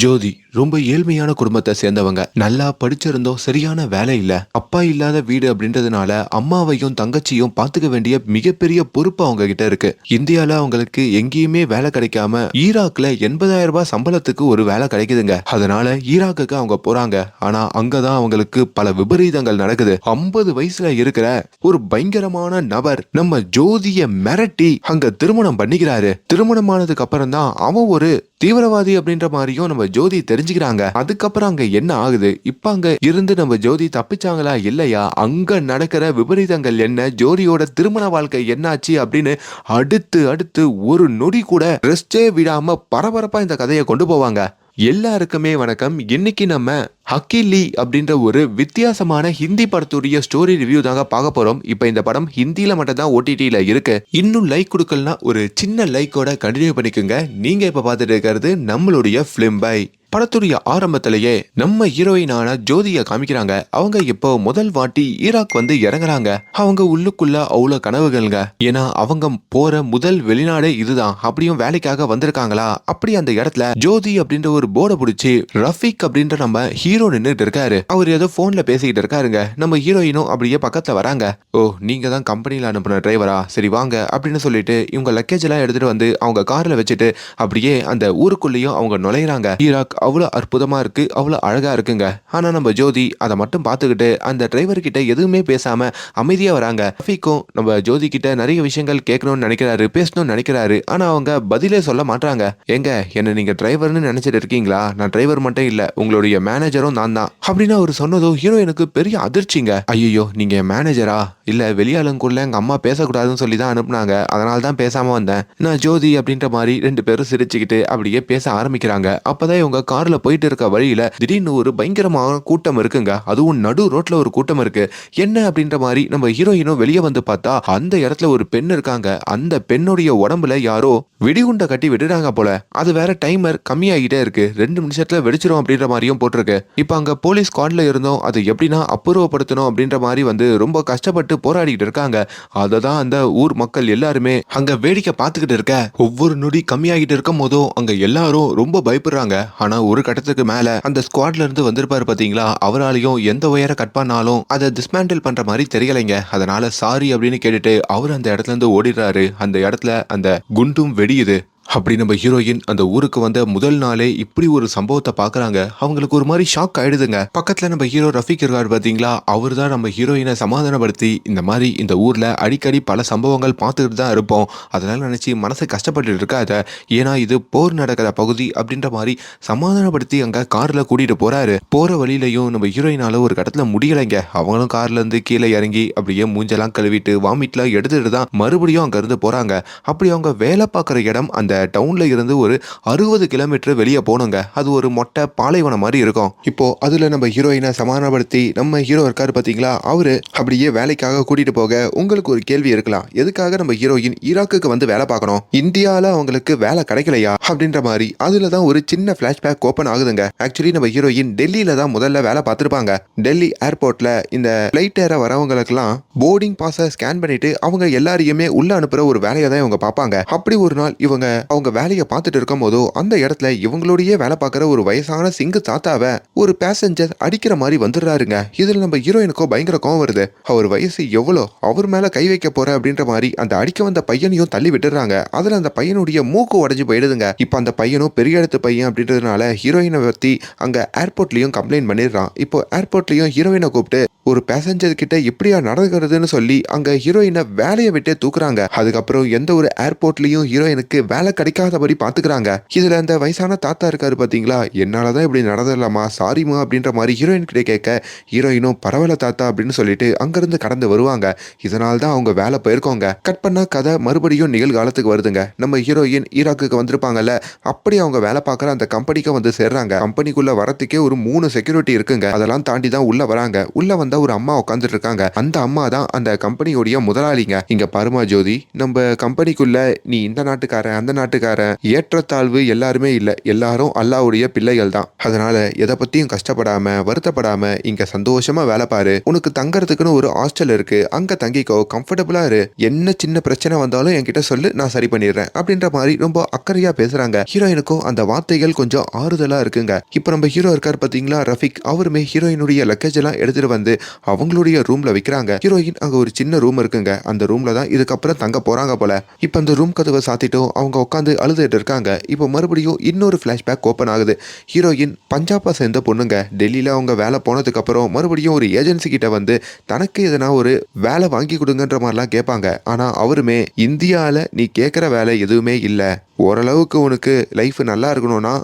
ஜோதி ரொம்ப ஏழ்மையான குடும்பத்தை சேர்ந்தவங்க. நல்லா படிச்சிருந்தோம், சரியான வேலை இல்ல. அப்பா இல்லாத வீடு அப்படின்றதுனால அம்மாவையும் தங்கச்சியும் பாத்துக்க வேண்டிய மிகப்பெரிய பொறுப்பு அவங்க கிட்ட இருக்கு. இந்தியால அவங்களுக்கு எங்கேயுமே வேலை கிடைக்காம ஈராக்ல 80,000 ரூபாய் சம்பளத்துக்கு ஒரு வேலை கிடைக்குதுங்க. அதனால ஈராக்குக்கு அவங்க போறாங்க. ஆனா அங்கதான் அவங்களுக்கு பல விபரீதங்கள் நடக்குது. 50 வயசுல இருக்கிற ஒரு பயங்கரமான நபர் நம்ம ஜோதிய மிரட்டி அங்க திருமணம் பண்ணிக்கிறாரு. திருமணமானதுக்கு அப்புறம் தான் அவன் ஒரு தீவிரவாதி அப்படின்ற மாதிரியும் நம்ம ஜோதி தெரிஞ்சுக்கிறாங்க. அதுக்கப்புறம் அங்க என்ன ஆகுது, இப்ப அங்க இருந்து நம்ம ஜோதி தப்பிச்சாங்களா இல்லையா, அங்க நடக்கிற விபரீதங்கள் என்ன, ஜோதியோட திருமண வாழ்க்கை என்னாச்சு அப்படின்னு அடுத்து அடுத்து ஒரு நொடி கூட ரெஸ்டே விடாம பரபரப்பா இந்த கதையை கொண்டு போவாங்க. எல்லாருக்குமே வணக்கம். இன்னைக்கு நம்ம ஹக்கிலி அப்படின்ற ஒரு வித்தியாசமான ஹிந்தி படத்துடைய ஸ்டோரி ரிவ்யூ தாங்க பார்க்க போறோம். இப்ப இந்த படம் ஹிந்தியில மட்டும் தான் OTT-ல இருக்கு. இன்னும் லைக் கொடுக்கலனா ஒரு சின்ன லைக்கோட கண்டினியூ பண்ணிக்கோங்க. நீங்க இப்ப பார்த்துட்டு இருக்கிறது நம்மளுடைய ஃபிலிம் பை. படத்துடைய ஆரம்பத்திலேயே நம்ம ஹீரோயினான ஜோதியை காமிக்கிறாங்க. அவங்க இப்போ முதல் வாட்டி ஈராக் வந்து இறங்குறாங்க. அவங்க உள்ளுக்குள்ள அவ்வளவு கனவுகள்ங்க. ஏன்னா அவங்க போற முதல் வெளிநாடு இதுதான். அப்படியும் வேலைக்காக வந்திருக்காங்களா. அப்படி அந்த இடத்துல ஜோதி அப்படின்ற ஒரு போர்டை பிடிச்சி ரஃபீக் அப்படின்ற நம்ம ஹீரோ நின்றுட்டு இருக்காரு. அவர் ஏதோ போன்ல பேசிக்கிட்டு இருக்காருங்க. நம்ம ஹீரோயினும் அப்படியே பக்கத்துல வராங்க. ஓ, நீங்க தான் கம்பெனில அனுப்புன டிரைவரா, சரி வாங்க அப்படின்னு சொல்லிட்டு இவங்க லக்கேஜ் எல்லாம் எடுத்துட்டு வந்து அவங்க கார்ல வச்சுட்டு அப்படியே அந்த ஊருக்குள்ளேயும் அவங்க நுழையிறாங்க. ஈராக் அவ்வளவு அற்புதமா இருக்கு, அவ்வளவு அழகா இருக்குங்க. ஆனா நம்ம ஜோதி அதை மட்டும் பார்த்துக்கிட்டு அந்த டிரைவர் கிட்ட எதுவுமே பேசாம அமைதியா வராங்க. ரஃபீக்கும் நம்ம ஜோதி கிட்ட நிறைய விஷயங்கள் கேட்கணும்னு நினைக்கிறாரு, பேசணும்னு நினைக்கிறாரு. ஆனா அவங்க பதிலே சொல்ல மாட்டாங்க. எங்க என்ன நீங்க டிரைவர்னு நினைச்சிட்டு இருக்கீங்களா? நான் டிரைவர் மட்டும் இல்ல, உங்களுடைய மேனேஜரும் நான் தான் அப்படின்னு அவர் சொன்னதும் ஹீரோயினுக்கு பெரிய அதிர்ச்சிங்க. ஐயோ, நீங்க மேனேஜரா? இல்ல, வெளியாளுக்குள்ள எங்க அம்மா பேசக்கூடாதுன்னு சொல்லி தான் அனுப்புனாங்க, அதனால தான் பேசாம வந்தேன். நான் ஜோதி அப்படின்ற மாதிரி ரெண்டு பேரும் சிரிச்சுக்கிட்டு அப்படியே பேச ஆரம்பிக்கிறாங்க. அப்பதான் இவங்க கார்ல போயிட்டு இருக்க வழியில திடீர்னு ஒரு பயங்கரமான கூட்டம் இருக்குங்க. அதுவும் நடு ரோட்ல ஒரு கூட்டம் இருக்கு. என்ன அப்படின்ற மாதிரி நம்ம ஹீரோயினும் வெளியே வந்து பார்த்தா அந்த இடத்துல ஒரு பெண் இருக்காங்க. அந்த பெண்ணுடைய உடம்புல யாரோ வெடிகுண்டை கட்டி விடுறாங்க போல. அது வேற டைமர் கம்மியாகிட்டே இருக்கு, 2 நிமிஷத்துல வெடிச்சிரும் அப்படின்ற மாதிரியும் போட்டிருக்கு. இப்ப அங்க போலீஸ் ஸ்குவாட்ல இருந்தோம், அது எப்படின்னா அப்புறப்படுத்தணும் அப்படின்ற மாதிரி வந்து ரொம்ப கஷ்டப்பட்டு போராடிட்டு இருக்காங்க. அததான் அந்த ஊர் மக்கள் எல்லாருமே அங்க வேடிக்கை பார்த்துக்கிட்டு இருக்க. ஒவ்வொரு நொடி கம்மியாகிட்டு இருக்கும் போதும் அங்க எல்லாரும் ரொம்ப பயப்படுறாங்க. ஆனா ஒரு கட்டத்துக்கு மேல அந்த ஸ்குவாட்ல இருந்து வந்திருப்பாரு பாத்தீங்களா, அவராலையும் எந்த உயர கட் பண்ணாலும் அதை டிஸ்மேண்டில் பண்ற மாதிரி தெரியலைங்க. அதனால சாரி அப்படின்னு கேட்டுட்டு அவர் அந்த இடத்துல இருந்து ஓடிடுறாரு. அந்த இடத்துல அந்த குண்டும் வெடியுது. அப்படி நம்ம ஹீரோயின் அந்த ஊருக்கு வந்த முதல் நாளே இப்படி ஒரு சம்பவத்தை பாக்குறாங்க. அவங்களுக்கு ஒரு மாதிரி ஷாக் ஆயிடுதுங்க. பக்கத்துல நம்ம ஹீரோ ரஃபீக் இருக்காரு பாத்தீங்களா, அவர் தான் நம்ம ஹீரோயினை சமாதானப்படுத்தி இந்த மாதிரி இந்த ஊர்ல அடிக்கடி பல சம்பவங்கள் பார்த்துக்கிட்டு தான் இருப்போம், அதனால நினைச்சு மனசை கஷ்டப்பட்டு இருக்காத, ஏன்னா இது போர் நடக்கிற பகுதி அப்படின்ற மாதிரி சமாதானப்படுத்தி அங்க கார்ல கூட்டிட்டு போறாரு. போற வழியிலையும் நம்ம ஹீரோயினால ஒரு கட்டத்துல முடியலைங்க. அவங்களும் கார்ல இருந்து கீழே இறங்கி அப்படியே மூஞ்செல்லாம் கழுவிட்டு வாமிட்லாம் எடுத்துட்டு தான் மறுபடியும் அங்க இருந்து போறாங்க. அப்படி அவங்க வேலை பார்க்குற இடம் அந்த டவுன்ல இருந்து ஒரு 60 கிலோமீட்டர் வெளியே போனோங்க. அது ஒரு மொட்டை பாலைவனம் மாதிரி இருக்கும். இப்போ அதுல நம்ம ஹீரோயினை சமாதானப்படுத்தி நம்ம ஹீரோ இருக்காரு பாத்தீங்களா, அவரு அப்படியே வேலைக்காக கூட்டிட்டு போக. உங்களுக்கு ஒரு கேள்வி இருக்கலாம், எதுக்காக நம்ம ஹீரோயின் ஈராக்குக்கு வந்து வேலை பார்க்கணும், இந்தியால அவங்களுக்கு வேலை கிடைக்கலையா அப்படின்ற மாதிரி. அதுலதான் ஒரு சின்ன பிளாஷ்பேக் ஓபன் ஆகுதுங்க. ஆக்சுவலி நம்ம ஹீரோயின் டெல்லியில தான் முதல்ல வேலை பார்த்திருப்பாங்க. டெல்லி ஏர்போர்ட்ல இந்த பிளைட் ஏற வரவங்களுக்கெல்லாம் போர்டிங் பாஸை ஸ்கேன் பண்ணிட்டு அவங்க எல்லாரையுமே உள்ள அனுப்புற ஒரு வேலையை தான் இவங்க பார்ப்பாங்க. அப்படி ஒரு நாள் இவங்க அவங்க வேலையை பார்த்துட்டு இருக்கும் போதோ அந்த இடத்துல இவங்களுடைய வேலை பார்க்குற ஒரு வயசான சிங்கு தாத்தாவை ஒரு பேசஞ்சர் அடிக்கிற மாதிரி வந்துடுறாருங்க. இதுல நம்ம ஹீரோயினுக்கோ பயங்கர கோவம் வருது. அவர் வயசு எவ்வளோ, அவர் மேல கை வைக்க போற அப்படின்ற மாதிரி அந்த அடிக்க வந்த பையனையும் தள்ளி விட்டுறாங்க. அதுல அந்த பையனுடைய மூக்கு உடைஞ்சு போயிடுதுங்க. இப்போ அந்த பையனும் பெரிய இடத்து பையன் அப்படின்றதுனால ஹீரோயினை பத்தி அங்க ஏர்போர்ட்லயும் கம்ப்ளைண்ட் பண்ணிடுறான். இப்போ ஏர்போர்ட்லயும் ஹீரோயினை கூப்பிட்டு ஒரு பேசஞ்சர் கிட்ட எப்படியா நடக்கிறதுன்னு சொல்லி அங்க ஹீரோயினை வேலையை விட்டே தூக்குறாங்க. அதுக்கப்புறம் எந்த ஒரு ஏர்போர்ட்லயும் ஹீரோயினுக்கு வேலை கிடைக்காதபடி பாத்துக்கிறாங்க. இதுல அந்த வயசான தாத்தா இருக்காரு பாத்தீங்களா, என்னாலதான் இப்படி நடந்துடலாமா, சாரிமா அப்படின்ற மாதிரி ஹீரோயின் கிட்ட கேட்க, ஹீரோயினும் பரவாயில்ல தாத்தா அப்படின்னு சொல்லிட்டு அங்கிருந்து கடந்து வருவாங்க. இதனால தான் அவங்க வேலை போயிருக்கோங்க. கட் பண்ணா கதை மறுபடியும் நிகழ்காலத்துக்கு வருதுங்க. நம்ம ஹீரோயின் ஈராக்குக்கு வந்திருப்பாங்கல்ல, அப்படி அவங்க வேலை பார்க்குற அந்த கம்பெனிக்கு வந்து சேர்றாங்க. கம்பெனிக்குள்ள வரத்துக்கே ஒரு 3 செக்யூரிட்டி இருக்குங்க. அதெல்லாம் தாண்டி தான் உள்ள வராங்க. உள்ள வந்தா ஒரு அம்மா உட்காந்துட்டு இருக்காங்க. அந்த அம்மா தான் அந்த கம்பெனியோடைய முதலாளிங்க. இங்க பாருமா ஜோதி, நம்ம கம்பெனிக்குள்ள நீ இந்த நாட்டுக்காரன் அந்த நாட்டுக்காரன், ஏற்றத்தாழ்வு எல்லாருமே இல்ல. எல்லாரும் அல்லாஹ்வுடைய பிள்ளைகள் தான். அதனால எதை பத்தியும் கஷ்டப்படாம, வருத்தப்படாம இங்க சந்தோஷமா வேலை பாரு. உனக்கு தங்கறதுக்குன்னு ஒரு ஹாஸ்டல் இருக்கு. அங்க தங்கிக்கோ, கம்ஃபர்டபுளா இரு. என்ன சின்ன பிரச்சனை வந்தாலும் என்கிட்ட சொல்லு, நான் சரி பண்ணிடுறேன். அப்படின்ற மாதிரி ரொம்ப அக்கறையா பேசுறாங்க. ஹீரோயினுக்கும் அந்த வார்த்தைகள் கொஞ்சம் ஆறுதலா இருக்குங்க. இப்ப நம்ம ஹீரோ இருக்கார் பாத்தீங்களா, ரஃபிக். அவருமே ஹீரோயினுடைய லக்கேஜ் எல்லாம் எடுத்துட்டு வந்து அவங்களுடைய ரூம்ல வைக்கிறாங்க. ஹீரோயின் அங்க ஒரு சின்ன ரூம் இருக்குங்க. அந்த ரூம்ல தான் இதுக்கப்புறம் தங்க போறாங்க போல. இப்ப அந்த ரூம் கதவை சாத்திட்டும் அவங்க உட்காந்து அழுதுட்டு இருக்காங்க. இப்போ மறுபடியும் இன்னொரு பிளாஷ்பேக் ஓப்பன் ஆகுது. ஹீரோயின் பஞ்சாபை சேர்ந்த பொண்ணுங்க. டெல்லியில அவங்க வேலை போனதுக்கு அப்புறம் மறுபடியும் ஒரு ஏஜென்சி கிட்ட வந்து தனக்கு எதனா ஒரு வேலை வாங்கி கொடுங்கன்ற மாதிரிலாம் கேட்பாங்க. ஆனா அவருமே இந்தியால நீ கேட்குற வேலை எதுவுமே இல்ல, ஓரளவுக்கு உனக்கு லைஃப் நல்லா இருக்கணும்னா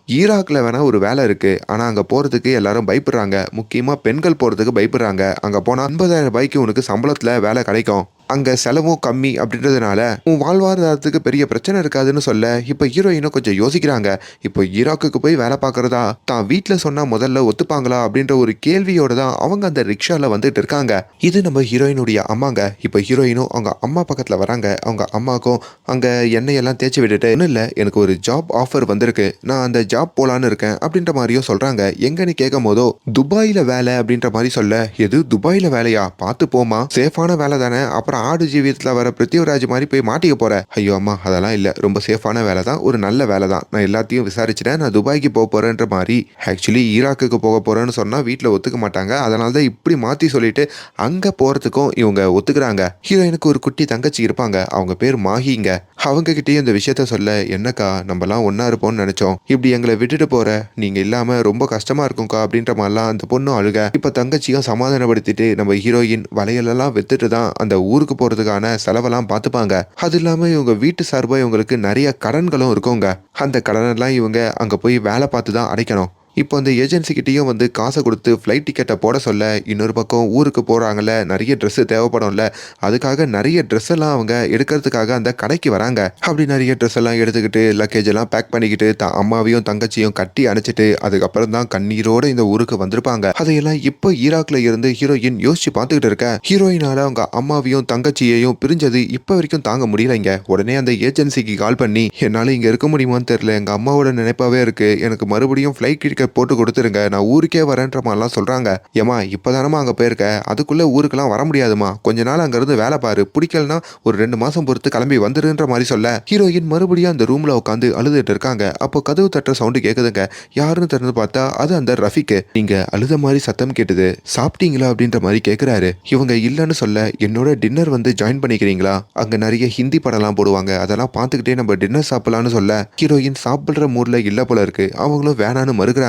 ஈராக்ல வேணா ஒரு வேலை இருக்கு. ஆனா அங்க போறதுக்கு எல்லாரும் பயப்படுறாங்க. முக்கியமா பெண்கள் போறதுக்கு பயப்படுறாங்க. அங்க போனா 50,000 ரூபாய்க்கு உனக்கு சம்பளத்துல வேலை கிடைக்கும். அங்க செலவும் கம்மி அப்படின்றதுனால உன் வாழ்வாதாரத்துக்கு பெரிய பிரச்சனை இருக்காதுன்னு சொல்ல இப்ப ஹீரோயினும் கொஞ்சம் யோசிக்கிறாங்க. இப்போ ஈராக்குக்கு போய் வேலை பார்க்கறதா தான் வீட்டுல சொன்னா முதல்ல ஒத்துப்பாங்களா அப்படின்ற ஒரு கேள்வியோட தான் அவங்க அந்த ரிக்ஷால வந்துட்டு இருக்காங்க. இது நம்ம ஹீரோயினுடைய அம்மாங்க. இப்போ ஹீரோயினும் அவங்க அம்மா பக்கத்துல வராங்க. அவங்க அம்மாக்கும் அங்க எண்ணெயெல்லாம் தேய்ச்சி விட்டுட்டு, ஒன்றும் இல்லை, எனக்கு ஒரு ஜாப் ஆஃபர் வந்திருக்கு, நான் அந்த ஜாப் போலான்னு இருக்கேன் அப்படின்ற மாதிரியும் சொல்றாங்க. எங்கன்னு கேட்கும் போதோ துபாயில வேலை அப்படின்ற மாதிரி சொல்ல, எது துபாயில வேலையா, பார்த்து போமா, சேஃபான வேலை தானே, அப்புறம் ஆடு ஜீவியத்தில் வர பிருத்திவிராஜ் மாதிரி போய் மாட்டிக்க போற. ஐயோ அம்மா, அதெல்லாம் இல்லை, ரொம்ப சேஃபான வேலை தான், ஒரு நல்ல வேலை தான், நான் எல்லாத்தையும் விசாரிச்சுட்டேன், நான் துபாய்க்கு போக போறேன்ற மாதிரி. ஆக்சுவலி ஈராக்குக்கு போக போறேன்னு சொன்னா வீட்டில் ஒத்துக்க மாட்டாங்க. அதனால தான் இப்படி மாத்தி சொல்லிட்டு அங்க போறதுக்கும் இவங்க ஒத்துக்கிறாங்க. ஹீரோயினுக்கு ஒரு குட்டி தங்கச்சி இருப்பாங்க. அவங்க பேர் மாஹிங்க. அவங்க கிட்டேயும் இந்த விஷயத்த சொல்ல, என்னக்கா நம்மலாம் ஒன்னா இருப்போம்னு நினைச்சோம், இப்படி எங்களை விட்டுட்டு போற, நீங்க இல்லாம ரொம்ப கஷ்டமா இருக்கும்க்கா அப்படின்ற மாதிரிலாம் அந்த பொண்ணும் அழுக. இப்ப தங்கச்சியும் சமாதானப்படுத்திட்டு நம்ம ஹீரோயின் வளையலெல்லாம் வித்துட்டு தான் அந்த ஊருக்கு போறதுக்கான செலவெல்லாம் பார்த்துப்பாங்க. அது இல்லாம இவங்க வீட்டு சார்பா இவங்களுக்கு நிறைய கடன்களும் இருக்குங்க. அந்த கடனெல்லாம் இவங்க அங்க போய் வேலை பார்த்து தான் அடைக்கணும். இப்போ அந்த ஏஜென்சி கிட்டேயும் வந்து காசை கொடுத்து ஃப்ளைட் டிக்கெட்டை போட சொல்ல, இன்னொரு பக்கம் ஊருக்கு போகிறாங்கல்ல, நிறைய ட்ரெஸ்ஸு தேவைப்படும்ல, அதுக்காக நிறைய ட்ரெஸ் எல்லாம் அவங்க எடுக்கிறதுக்காக அந்த கடைக்கு வராங்க. அப்படி நிறைய ட்ரெஸ் எல்லாம் எடுத்துக்கிட்டு லக்கேஜ் எல்லாம் பேக் பண்ணிக்கிட்டு அம்மாவையும் தங்கச்சியும் கட்டி அணைச்சிட்டு அதுக்கப்புறம் தான் கண்ணீரோட இந்த ஊருக்கு வந்திருப்பாங்க. அதையெல்லாம் இப்போ ஈராக்ல இருந்து ஹீரோயின் யோசிச்சு பார்த்துக்கிட்டு இருக்க. ஹீரோயினால அவங்க அம்மாவையும் தங்கச்சியையும் பிரிஞ்சது இப்போ வரைக்கும் தாங்க முடியலைங்க. உடனே அந்த ஏஜென்சிக்கு கால் பண்ணி, என்னால் இங்கே இருக்க முடியுமான்னு தெரியல, எங்கள் அம்மாவோட நினைப்பாவே இருக்கு, எனக்கு மறுபடியும் ஃப்ளைட் டிக்கெட் போட்டு கொடுத்துருங்க, நான் ஊருக்கே வரேன்ற மாதிரிலாம் சொல்றாங்க. ஏமா இப்பதானமா அங்க போயிருக்க, அதுக்குள்ள ஊருக்கெல்லாம் வர முடியாதுமா, கொஞ்ச நாள் அங்க இருந்து வேலை பாரு, பிடிக்கலனா ஒரு 2 மாசம் பொறுத்து கிளம்பி வந்துருன்ற மாதிரி சொல்ல, ஹீரோயின் மறுபடியும் அந்த ரூம்ல உட்காந்து அழுதுட்டு இருக்காங்க. அப்போ கதவு தட்டுற சவுண்டு கேக்குதுங்க. யாருன்னு திறந்து பார்த்தா அது அந்த ரஃபிக். நீங்க அழுத மாதிரி சத்தம் கேட்டது, சாப்பிட்டீங்களா அப்படின்ற மாதிரி கேக்குறாரு. இவங்க இல்லன்னு சொல்ல, என்னோட டின்னர் வந்து ஜாயின் பண்ணிக்கிறீங்களா, அங்க நிறைய ஹிந்தி படம்லாம் போடுவாங்க, அதெல்லாம் பார்த்துக்கிட்டே நம்ம டின்னர் சாப்பிடலான்னு சொல்ல, ஹீரோயின் சாப்பிடுற மூட்ல இல்ல போல இருக்கு. அவங்களும் வேணான்னு மறுக்கிறாங்க.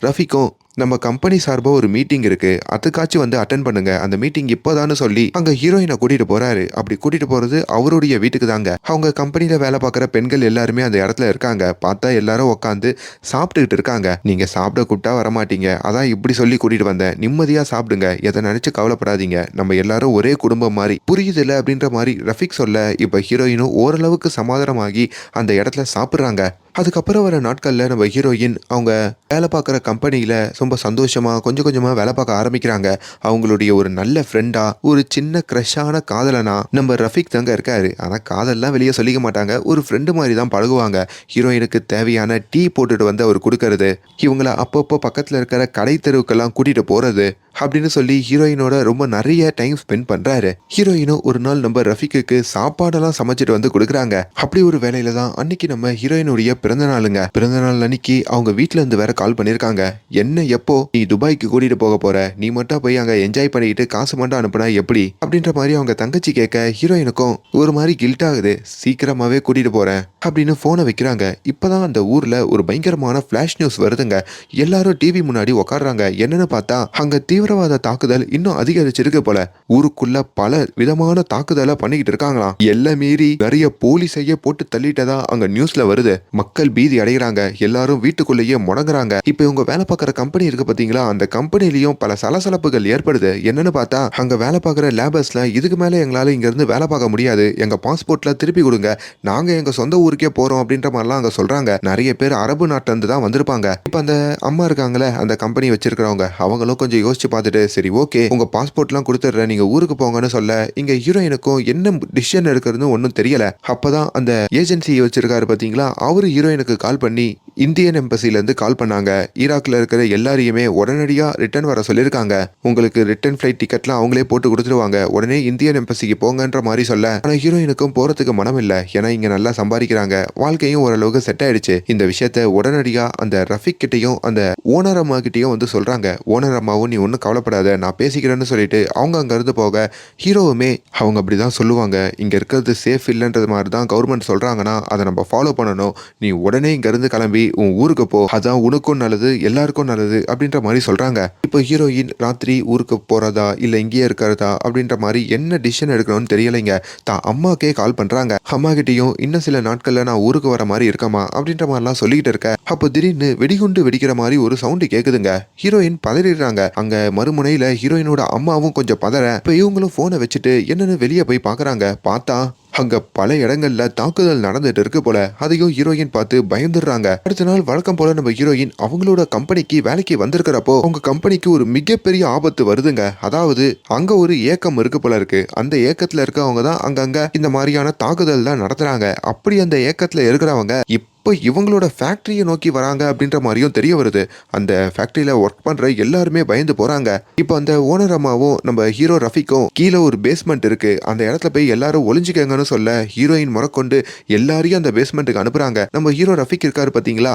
ரஃபிக்கும், நம்ம கம்பெனி சார்பாக ஒரு மீட்டிங் இருக்கு, அதுக்காச்சும் வந்து அட்டென்ட் பண்ணுங்க, அந்த மீட்டிங் இப்போதான்னு சொல்லி அங்க ஹீரோயினை கூட்டிட்டு போறாரு. அப்படி கூட்டிட்டு போறது அவருடைய வீட்டுக்கு தாங்க. அவங்க கம்பெனியில வேலை பார்க்குற பெண்கள் எல்லாருமே அந்த இடத்துல இருக்காங்க. பார்த்தா எல்லாரும் உட்காந்து சாப்பிட்டுக்கிட்டு இருக்காங்க. நீங்க சாப்பிட கூப்பிட்டா வரமாட்டீங்க, அதான் இப்படி சொல்லி கூட்டிட்டு வந்தேன், நிம்மதியா சாப்பிடுங்க, எதை நினைச்சு கவலைப்படாதீங்க, நம்ம எல்லாரும் ஒரே குடும்பம் மாதிரி, புரியுதுல அப்படின்ற மாதிரி ரஃபிக் சொல்ல, இப்ப ஹீரோயினும் ஓரளவுக்கு சமாதானமாகி அந்த இடத்துல சாப்பிட்றாங்க. அதுக்கப்புறம் வர நாட்களில் நம்ம ஹீரோயின் அவங்க வேலை பார்க்குற கம்பெனியில் ரொம்ப சந்தோஷமாக கொஞ்சம் கொஞ்சமாக வேலை பார்க்க ஆரம்பிக்கிறாங்க. அவங்களுடைய ஒரு நல்ல ஃப்ரெண்டாக, ஒரு சின்ன க்ரஷான காதலனா நம்ம ரஃபிக் தாங்க இருக்காரு. ஆனால் காதல்லாம் வெளியே சொல்லிக்க மாட்டாங்க, ஒரு ஃப்ரெண்டு மாதிரி தான் பழகுவாங்க. ஹீரோயினுக்கு தேவையான டீ போட்டுட்டு வந்து அவர் கொடுக்கறது, இவங்கள அப்பப்போ பக்கத்தில் இருக்கிற கடை தெருவுக்கெல்லாம் கூட்டிகிட்டு போகிறது அப்படின்னு சொல்லி ஹீரோயினோட ரொம்ப நிறைய டைம் ஸ்பெண்ட் பண்ணுறாரு. ஹீரோயினும் ஒரு நாள் நம்ம ரஃபிக்கு சாப்பாடெல்லாம் சமைச்சிட்டு வந்து கொடுக்குறாங்க. அப்படி ஒரு வேலையில தான் அன்னைக்கு நம்ம ஹீரோயினுடைய பிறந்த நாளுங்க. பிறந்த நாள் அன்னைக்கு அவங்க வீட்டுல இருந்து வேற கால் பண்ணிருக்காங்க. என்ன, எப்போ நீ துபாய்க்கு கூட்டிட்டு போக போற, நீ மட்டும் போய் அங்க என்ஜாய் பண்ணிட்டு காசு மட்டும் அனுப்புனா எப்படி அப்படின்ற மாதிரி அவங்க தங்கச்சி கேட்க, ஹீரோயினுக்கும் ஒரு மாதிரி கில்ட் ஆகுது. சீக்கிரமாவே கூட்டிட்டு போறேன் அப்படின்னு போனை வைக்கிறாங்க. இப்பதான் அந்த ஊர்ல ஒரு பயங்கரமான பிளாஷ் நியூஸ் வருதுங்க. எல்லாரும் டிவி முன்னாடி உட்காடுறாங்க. என்னன்னு பார்த்தா அங்க தீவிரவாத தாக்குதல் இன்னும் அதிகரிச்சிருக்கு போல. ஊருக்குள்ள பல விதமான தாக்குதலை பண்ணிக்கிட்டு இருக்காங்களாம். எல்லாம் மீறி நிறைய போலீஸையே போட்டு தள்ளிட்டதா அங்க நியூஸ்ல வருது. மக்கள் பீதி அடைகிறாங்க. எல்லாரும் வீட்டுக்குள்ளேயே முடங்குறாங்க. இப்ப இவங்க வேலை பார்க்குற கம்பெனி இருக்கு பாத்தீங்களா, அந்த கம்பெனிலயும் பல சலசலப்புகள் ஏற்படுது. என்னன்னு பார்த்தா அங்க வேலை பார்க்குற லேபர்ஸ்ல இதுக்கு மேல எங்களால இங்க இருந்து வேலை பார்க்க முடியாது, எங்க பாஸ்போர்ட்ல திருப்பி கொடுங்க, நாங்க எங்க சொந்த ஊருக்கே போறோம் அப்படின்ற மாதிரிலாம் அங்க சொல்றாங்க. நிறைய பேர் அரபு நாட்டுல இருந்து தான் வந்திருப்பாங்க. இப்ப அந்த அம்மா இருக்காங்களே, அந்த கம்பெனி வச்சிருக்கிறவங்க, அவங்களும் கொஞ்சம் யோசிச்சு பார்த்துட்டு சரி ஓகே உங்க பாஸ்போர்ட்லாம் கொடுத்துட்றேன், நீங்க ஊருக்கு போங்கன்னு சொல்ல இங்க ஹீரோயினுக்கும் என்ன டிசிஷன் எடுக்கிறதுன்னு ஒன்றும் தெரியல. அப்பதான் அந்த ஏஜென்சி வச்சிருக்காரு பாத்தீங்களா, அவரு ஹீரோயினுக்கு கால் பண்ணி இந்தியன் எம்பசில இருந்து கால் பண்ணாங்க. ஈராக்ல இருக்கிற எல்லாரையுமே உடனடியா ரிட்டர்ன் வர சொல்லியிருக்காங்க. உங்களுக்கு ரிட்டர்ன் ஃபிளைட் டிக்கெட்லாம் அவங்களே போட்டு கொடுத்துருவாங்க, உடனே இந்தியன் எம்பசிக்கு போங்கன்ற மாதிரி சொல்ல, ஆனா ஹீரோயினுக்கும் போறதுக்கு மனம் இல்ல. ஏன்னா இங்க நல்லா சம்பாதிக்கிறாங்க, வாழ்க்கையும் ஓரளவுக்கு செட் ஆயிடுச்சு. இந்த விஷயத்த உடனடியா அந்த ரஃபிக் கிட்டையும் அந்த ஓனர் அம்மா கிட்டையும் வந்து சொல்றாங்க. ஓனர் அம்மாவும் நீ ஒன்றும் கவலைப்படாத, நான் பேசிக்கிறேன்னு சொல்லிட்டு அவங்க அங்க இருந்து போக, ஹீரோவுமே அவங்க அப்படிதான் சொல்லுவாங்க, இங்க இருக்கிறது சேஃப் இல்லைன்றது மாதிரி தான் கவர்மெண்ட் சொல்றாங்கன்னா அதை நம்ம ஃபாலோ பண்ணணும், நீ உடனே இங்க இருந்து கிளம்பி உன் ஊருக்கு போ, அதான் உனக்கும் நல்லது எல்லாருக்கும் நல்லது அப்படின்ற மாதிரி சொல்றாங்க. இப்போ ஹீரோயின் ராத்திரி ஊருக்கு போறதா இல்ல இங்கேயே இருக்கிறதா அப்படின்ற மாதிரி என்ன டிசிஷன் எடுக்கணும்னு தெரியலைங்க. தான் அம்மாக்கே கால் பண்றாங்க. அம்மா கிட்டயும் இன்னும் சில நாட்கள்ல நான் ஊருக்கு வர மாதிரி இருக்கமா அப்படின்ற மாதிரிலாம் சொல்லிக்கிட்டு இருக்க, அப்போ திடீர்னு வெடிகுண்டு வெடிக்கிற மாதிரி ஒரு சவுண்டு கேக்குதுங்க. ஹீரோயின் பதறிடுறாங்க. அங்க மறுமுனையில ஹீரோயினோட அம்மாவும் கொஞ்சம் பதற, இப்ப இவங்களும் போனை வச்சுட்டு என்னன்னு வெளியே போய் பாக்குறாங்க. பார்த்தா அங்க பல இடங்கள்ல தாக்குதல் நடந்துட்டு இருக்கு போல. அதையும் ஹீரோயின் பார்த்து பயந்துடுறாங்க. அடுத்த நாள் வழக்கம் போல நம்ம ஹீரோயின் அவங்களோட கம்பெனிக்கு வேலைக்கு வந்திருக்கிறப்போ அவங்க கம்பெனிக்கு ஒரு மிகப்பெரிய ஆபத்து வருதுங்க. அதாவது அங்க ஒரு ஏக்கம் இருக்கு போல இருக்கு. அந்த ஏக்கத்துல இருக்கவங்க தான் அங்கங்க இந்த மாதிரியான தாக்குதல் தான் நடத்துறாங்க. அப்படி அந்த ஏக்கத்துல இருக்கிறவங்க இப்போ இவங்களோட ஃபேக்டரியை நோக்கி வராங்க அப்படின்ற மாதிரியும் தெரிய வருது. அந்த ஃபேக்டரியில ஒர்க் பண்ற எல்லாருமே பயந்து போறாங்க. இப்போ அந்த ஓனர் அம்மாவும் நம்ம ஹீரோ ரஃபிக்கும் கீழே ஒரு பேஸ்மெண்ட் இருக்கு, அந்த இடத்துல போய் எல்லாரும் ஒளிஞ்சுக்கங்கன்னு சொல்ல ஹீரோயின் முறக்கொண்டு எல்லாரையும் அந்த பேஸ்மெண்ட்டுக்கு அனுப்புறாங்க. நம்ம ஹீரோ ரஃபிக் இருக்காரு பாத்தீங்களா,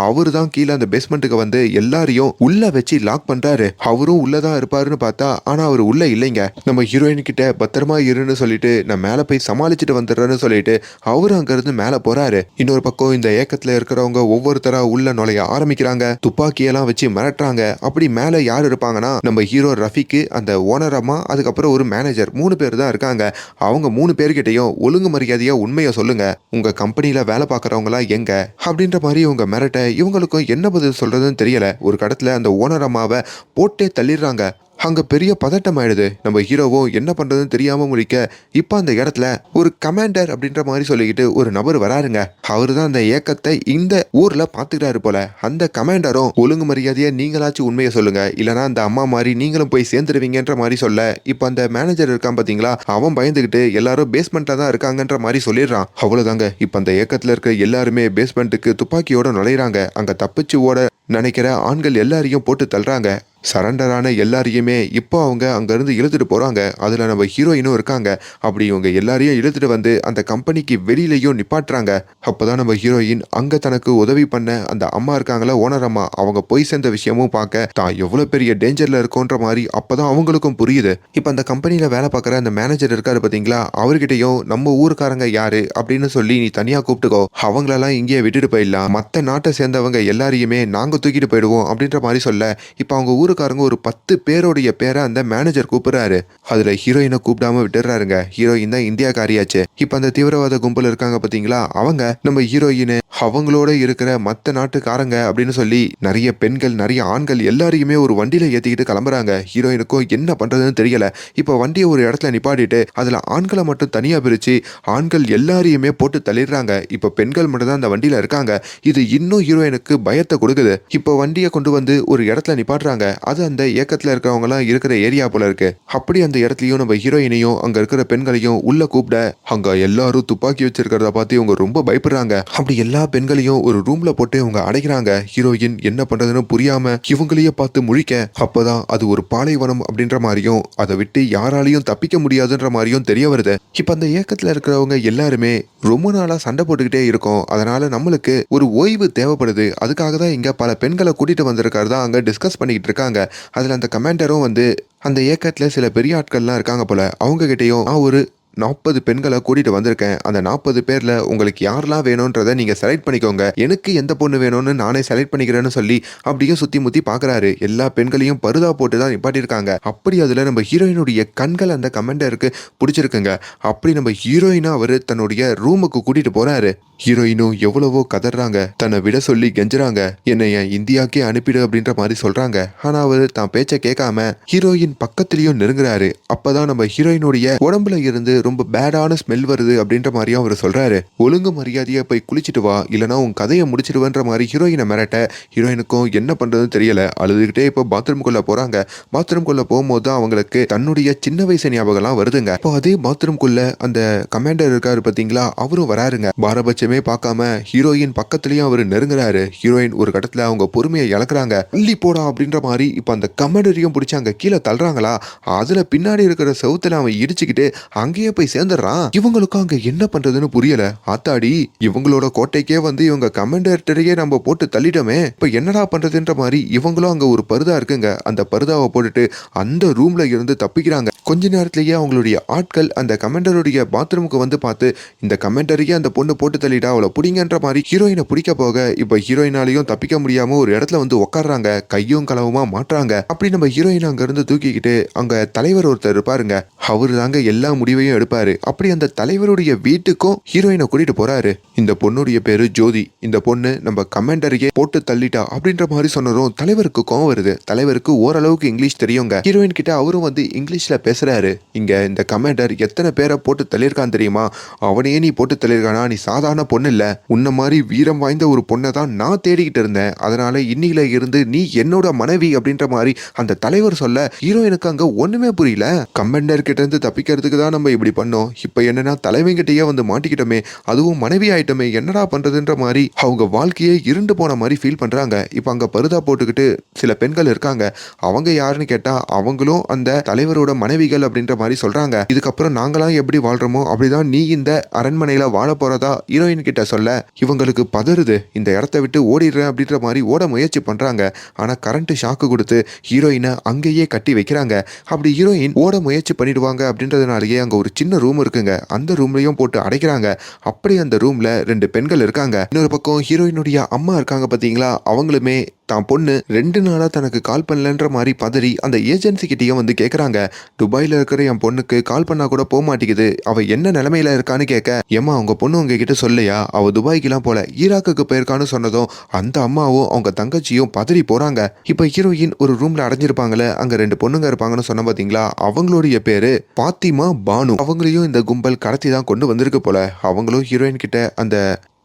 அவரு தான் கீழே அந்த பேஸ்மெண்ட்டுக்கு வந்து எல்லாரையும் உள்ள வச்சு லாக் பண்றாரு. அவரும் உள்ளதான் இருப்பாருன்னு பார்த்தா ஆனா அவர் உள்ள இல்லைங்க. நம்ம ஹீரோயின் கிட்ட பத்திரமா இருன்னு சொல்லிட்டு நான் மேல போய் சமாளிச்சுட்டு வந்துடுறேன்னு சொல்லிட்டு அவரு அங்க இருந்து மேல போறாரு. இன்னொரு பக்கம் இந்த ஏக்கத்துல இருக்கிறவங்க ஒவ்வொருத்தரா உள்ள நுழைய ஆரம்பிக்கிறாங்க. துப்பாக்கியெல்லாம் வச்சு மிரட்டுறாங்க. அப்படி மேல யார் இருப்பாங்கன்னா நம்ம ஹீரோ ரஃபிக்கு, அந்த ஓனர் அம்மா, அதுக்கப்புறம் ஒரு மேனேஜர், 3 பேர் தான் இருக்காங்க. அவங்க 3 பேர்கிட்டையும் ஒழுங்கு மரியாதையா உண்மையை சொல்லுங்க, உங்க கம்பெனில வேலை பார்க்கறவங்களா எங்க அப்படின்ற மாதிரி இவங்க மிரட்ட இவங்களுக்கும் என்ன பதில் சொல்றதுன்னு தெரியல. ஒரு கடத்துல அந்த ஓனர் அம்மாவை போட்டே தள்ளிடுறாங்க. அங்க பெரிய பதட்டம் ஆயிடுது. நம்ம ஹீரோவும் என்ன பண்றதுன்னு தெரியாம முடிக்க இப்ப அந்த இடத்துல ஒரு கமாண்டர் அப்படின்ற மாதிரி சொல்லிக்கிட்டு ஒரு நபர் வராருங்க. அவரு தான் அந்த ஏக்கத்தை இந்த ஊர்ல பாத்துக்கிறாரு போல. அந்த கமாண்டரும் ஒழுங்கு மரியாதையா நீங்களாச்சும் உண்மையை சொல்லுங்க, இல்லனா அந்த அம்மா மாதிரி நீங்களும் போய் சேர்ந்துருவீங்கன்ற மாதிரி சொல்ல, இப்ப அந்த மேனேஜர் இருக்கான் பாத்தீங்களா, அவன் பயந்துகிட்டு எல்லாரும் பேஸ்மெண்ட்ல தான் இருக்காங்கன்ற மாதிரி சொல்லிடுறான். அவ்வளவுதாங்க. இப்ப அந்த ஏக்கத்துல இருக்க எல்லாருமே பேஸ்மெண்ட்டுக்கு துப்பாக்கியோட நுழையிறாங்க. அங்க தப்பிச்சு ஓட நினைக்கிற ஆண்கள் எல்லாரையும் போட்டு தள்ளுறாங்க. சரண்டரான எல்லாரையுமே இப்போ அவங்க அங்கேருந்து இழுத்துட்டு போகிறாங்க. அதில் நம்ம ஹீரோயினும் இருக்காங்க. அப்படி இவங்க எல்லாரையும் இழுத்துட்டு வந்து அந்த கம்பெனிக்கு வெளியிலையும் நிப்பாட்டுறாங்க. அப்போ தான் நம்ம ஹீரோயின் அங்கே தனக்கு உதவி பண்ண அந்த அம்மா இருக்காங்களா, ஓனர் அம்மா, அவங்க போய் சேர்ந்த விஷயமும் பார்க்க தான் எவ்வளோ பெரிய டேஞ்சரில் இருக்கோன்ற மாதிரி அப்போ தான் அவங்களுக்கும் புரியுது. இப்போ அந்த கம்பெனியில் வேலை பார்க்குற அந்த மேனேஜர் இருக்காரு பார்த்தீங்களா, அவர்கிட்டையும் நம்ம ஊருக்காரங்க யாரு அப்படின்னு சொல்லி நீ தனியாக கூப்பிட்டுக்கோ, அவங்களெல்லாம் இங்கேயே விட்டுட்டு போயிடலாம், மற்ற நாட்டை சேர்ந்தவங்க எல்லாரையுமே நாங்கள் தூக்கிட்டு போயிடுவோம் அப்படின்ற மாதிரி சொல்ல, இப்போ அவங்க ஊருக்காரங்க ஒரு 10 பேருடைய பேரை அந்த மேனேஜர் கூப்பிடுறாரு. அதுல ஹீரோயினை கூப்பிடாம விட்டுறாருங்க. ஹீரோயின் தான் இந்தியாக்காரியாச்சு. இப்ப அந்த தீவிரவாத கும்பல் இருக்காங்க பாத்தீங்களா, அவங்க நம்ம ஹீரோயின் அவங்களோட இருக்கிற மத்த நாட்டுக்காரங்க அப்படின்னு சொல்லி நிறைய பெண்கள் நிறைய ஆண்கள் எல்லாரையுமே ஒரு வண்டியில ஏத்திக்கிட்டு கிளம்புறாங்க. ஹீரோயினுக்கும் என்ன பண்றதுன்னு தெரியல. இப்ப வண்டியை ஒரு இடத்துல நிப்பாட்டிட்டு அதுல ஆண்களை மட்டும் தனியா பிரிச்சு ஆண்கள் எல்லாரையுமே போட்டு தள்ளிடுறாங்க. இப்ப பெண்கள் மட்டும் தான் அந்த வண்டியில இருக்காங்க. இது இன்னும் ஹீரோயினுக்கு பயத்தை கொடுக்குது. இப்ப வண்டியை கொண்டு வந்து ஒரு இடத்துல நிப்பாட்டுறாங்க. அது அந்த இயக்கத்துல இருக்கிறவங்க எல்லாம் இருக்கிற ஏரியா போல இருக்கு. அப்படி அந்த இடத்துலயும் நம்ம ஹீரோயினையும் அங்க இருக்கிற பெண்களையும் உள்ள கூப்பிட அங்க எல்லாரும் துப்பாக்கி வச்சிருக்கிறத பார்த்து இவங்க ரொம்ப பயப்படுறாங்க. அப்படி எல்லா பெண்களையும் ஒரு ரூம்ல போட்டு இவங்க அடைக்கிறாங்க. ஹீரோயின் என்ன பண்றதுன்னு புரியாம இவங்களையே பார்த்து முழிக்க, அப்பதான் அது ஒரு பாலைவனம் அப்படின்ற மாதிரியும் அதை விட்டு யாராலையும் தப்பிக்க முடியாதுன்ற மாதிரியும் தெரிய வருது. இப்ப அந்த இயக்கத்துல இருக்கிறவங்க எல்லாருமே ரொம்ப நாளா சண்டை போட்டுக்கிட்டே இருக்கோம், அதனால நம்மளுக்கு ஒரு ஓய்வு தேவைப்படுது, அதுக்காக தான் இங்க பல பெண்களை கூட்டிட்டு வந்திருக்காரு தான் அங்க டிஸ்கஸ் பண்ணிக்கிட்டு இருக்காங்க. அதுல அந்த கமாண்டரும் வந்து அந்த ஏக்கத்துல சில பெரிய ஆட்கள்லாம் இருக்காங்க போல, அவங்க கிட்டையும் நான் ஒரு 40 பெண்களை கூட்டிட்டு வந்திருக்கேன். அந்த 40 பேர்ல உங்களுக்கு யாரெல்லாம் வேணும்ன்றத நீங்க செலக்ட் பண்ணிக்கோங்க. எனக்கு எந்த பொண்ணு வேணும்னு நானே செலக்ட் பண்ணிக்கிறேன்னு சொல்லி அப்படியே சுத்தி முத்தி பாக்குறாரு. எல்லா பெண்களையும் பருதா போட்டு தான் நிப்பாட்டியிருக்காங்க. அப்படி அதுல நம்ம ஹீரோயினுடைய கண்கள் அந்த கமெண்டருக்கு பிடிச்சிருக்குங்க. அப்படி நம்ம ஹீரோயினா அவரு தன்னுடைய ரூமுக்கு கூட்டிட்டு போறாரு. ஹீரோயினும் எவ்வளவோ கதறாங்க. தன்னை விட சொல்லி கெஞ்சுறாங்க. என்னை என் இந்தியாக்கே அனுப்பிடு அப்படின்ற மாதிரி சொல்றாங்க. ஆனா அவரு தான் பேச்ச கேட்காம ஹீரோயின் பக்கத்துலயும் நெருங்குறாரு. அப்பதான் நம்ம ஹீரோயினுடைய உடம்புல இருந்து ரொம்ப பேடான ஸ்மெல் வருது அப்படின்ற மாதிரியும் அவர் சொல்றாரு. ஒழுங்கு மரியாதையா போய் குளிச்சுட்டு வா, இல்லனா உன் கதையை முடிச்சிடுவேன்ற மாதிரி ஹீரோயினை மிரட்ட ஹீரோயினுக்கும் என்ன பண்றதுன்னு தெரியல. அழுதுகிட்டே இப்போ பாத்ரூம்குள்ள போறாங்க. பாத்ரூம்குள்ள போகும்போது தான் அவங்களுக்கு தன்னுடைய சின்ன வயசு ஞாபகம்லாம் வருதுங்க. இப்போ அதே பாத்ரூம்குள்ள அந்த கமாண்டர் இருக்காரு பாத்தீங்களா, அவரும் வராருங்க. பாரபட்சமே பார்க்காம ஹீரோயின் பக்கத்துலயும் அவரு நெருங்குறாரு. ஹீரோயின் ஒரு கட்டத்துல அவங்க பொறுமையை இழக்கிறாங்க. அள்ளி போடா அப்படின்ற மாதிரி இப்ப அந்த கமாண்டரையும் பிடிச்சி அங்க கீழே தள்ளுறாங்களா. அதுல பின்னாடி இருக்கிற செவுத்துல அவன் இடிச்சுக்கிட்டு அங்கேயே போய் சேர்ந்துடுறான். இவங்களுக்கும் அங்க என்ன பண்றதுன்னு புரியல. ஆத்தாடி, இவங்களோட கோட்டைக்கே வந்து இவங்க கமாண்டர்டையே நம்ம போட்டு தள்ளிட்டோமே, இப்ப என்னடா பண்றதுன்ற மாதிரி இவங்களும் அங்க ஒரு பருதா இருக்குங்க. அந்த பருதாவை போட்டுட்டு அந்த ரூம்ல இருந்து தப்பிக்கிறாங்க. கொஞ்ச நேரத்திலேயே அவங்களுடைய ஆட்கள் அந்த கமாண்டருடைய பாத்ரூமுக்கு வந்து பார்த்து இந்த கமாண்டரையே அந்த பொண்ணு போட்டு தள்ளிட்டா அவளை பிடிங்கன்ற மாதிரி ஹீரோயினை பிடிக்க போக இப்ப ஹீரோயினாலையும் தப்பிக்க முடியாம ஒரு இடத்துல வந்து உட்காடுறாங்க. கையும் களவுமா மாட்டுறாங்க. அப்படி நம்ம ஹீரோயின் அங்க இருந்து தூக்கிக்கிட்டு அங்க தலைவர் ஒருத்தர் இருப்பாருங்க. அவரு தாங்க எல்லா முடிவையும் எடுப்பாரு. அப்படி அந்த தலைவருடைய வீட்டுக்கும் ஹீரோயினை கூட்டிட்டு போறாரு. இந்த பொண்ணுடைய பேரு ஜோதி. இந்த பொண்ணு நம்ம கமாண்டரையே போட்டு தள்ளிட்டா அப்படின்ற மாதிரி சொன்னதும் தலைவருக்கு கோவம் வருது. தலைவருக்கு ஓரளவுக்கு இங்கிலீஷ் தெரியுங்க. ஹீரோயின் கிட்ட அவரும் வந்து இங்கிலீஷ்ல பேசுறாரு. இங்க இந்த கமாண்டர் எத்தனை பேரை போட்டு தள்ளியிருக்கான் தெரியுமா? அவனையே நீ போட்டு தள்ளியிருக்கானா? நீ சாதாரண பொண்ணு இல்ல. உன்ன மாதிரி வீரம் வாய்ந்த ஒரு பொண்ணை தான் நான் தேடிக்கிட்டு இருந்தேன். அதனால இன்னில இருந்து நீ என்னோட மனைவி அப்படின்ற மாதிரி அந்த தலைவர் சொல்ல ஹீரோயினுக்கு அங்க ஒண்ணுமே புரியல. கமாண்டர் கிட்ட இருந்து தப்பிக்கிறதுக்கு தான் நம்ம இப்படி பண்ணோம். இப்ப என்னன்னா தலைவங்கிட்டயே வந்து மாட்டிக்கிட்டோமே, அதுவும் மனைவி ஆயிட்டோமே, என்னடா பண்றதுன்ற மாதிரி அவங்க வாழ்க்கையே இருண்டு போன மாதிரி ஃபீல் பண்றாங்க. இப்ப அங்க பருதா போட்டுக்கிட்டு சில பெண்கள் இருக்காங்க. அவங்க யாருன்னு கேட்டா அவங்களும் அந்த தலைவரோட மனைவிகள் அப்படின்ற மாதிரி சொல்றாங்க. இதுக்கப்புறம் நாங்களாம் எப்படி வாழ்றோமோ அப்படிதான் நீ இந்த அரண்மனையில வாழ போறதா ஹீரோயின் கிட்ட சொல்ல இவங்களுக்கு பதறுது. இந்த இடத்த விட்டு ஓடிடுறேன் அப்படின்ற மாதிரி ஓட முயற்சி பண்றாங்க. ஆனா கரண்ட் ஷாக்கு கொடுத்து ஹீரோயினை அங்கேயே கட்டி வைக்கிறாங்க. அப்படி ஹீரோயின் ஓட முயற்சி பண்ணிடுவாங்க அப்படின்றதுனாலயே அங்க ஒரு சின்ன ரூம் இருக்குங்க. அந்த ரூம்லயும் போட்டு அடைக்கிறாங்க. அப்படி அந்த ரூம்ல 2 பெண்கள் இருக்காங்க. இன்னொரு பக்கம் ஹீரோயினுடைய அம்மா இருக்காங்க பாத்தீங்களா, அவங்களுமே தான் பொண்ணு 2 நாளா தனக்கு கால் பண்ணலன்ற மாதிரி பதறி அந்த ஏஜென்சி கிட்டேயும் வந்து கேட்குறாங்க. துபாயில் இருக்கிற என் பொண்ணுக்கு கால் பண்ணா கூட போக மாட்டேங்குது, அவ என்ன நிலைமையில இருக்கான்னு கேட்க, ஏமா உங்க பொண்ணு உங்ககிட்ட சொல்லையா அவ துபாய்க்குலாம் போல ஈராக்குக்கு போயிருக்கான்னு சொன்னதும் அந்த அம்மாவும் அவங்க தங்கச்சியும் பதறி போறாங்க. இப்ப ஹீரோயின் ஒரு ரூம்ல அடைஞ்சிருப்பாங்களே, அங்க 2 பொண்ணுங்க இருப்பாங்கன்னு சொன்ன பாத்தீங்களா, அவங்களுடைய பேரு பாத்திமா பானு. அவங்களையும் இந்த கும்பல் கடத்தி தான் கொண்டு வந்திருக்கு போல. அவங்களும் ஹீரோயின் கிட்ட அந்த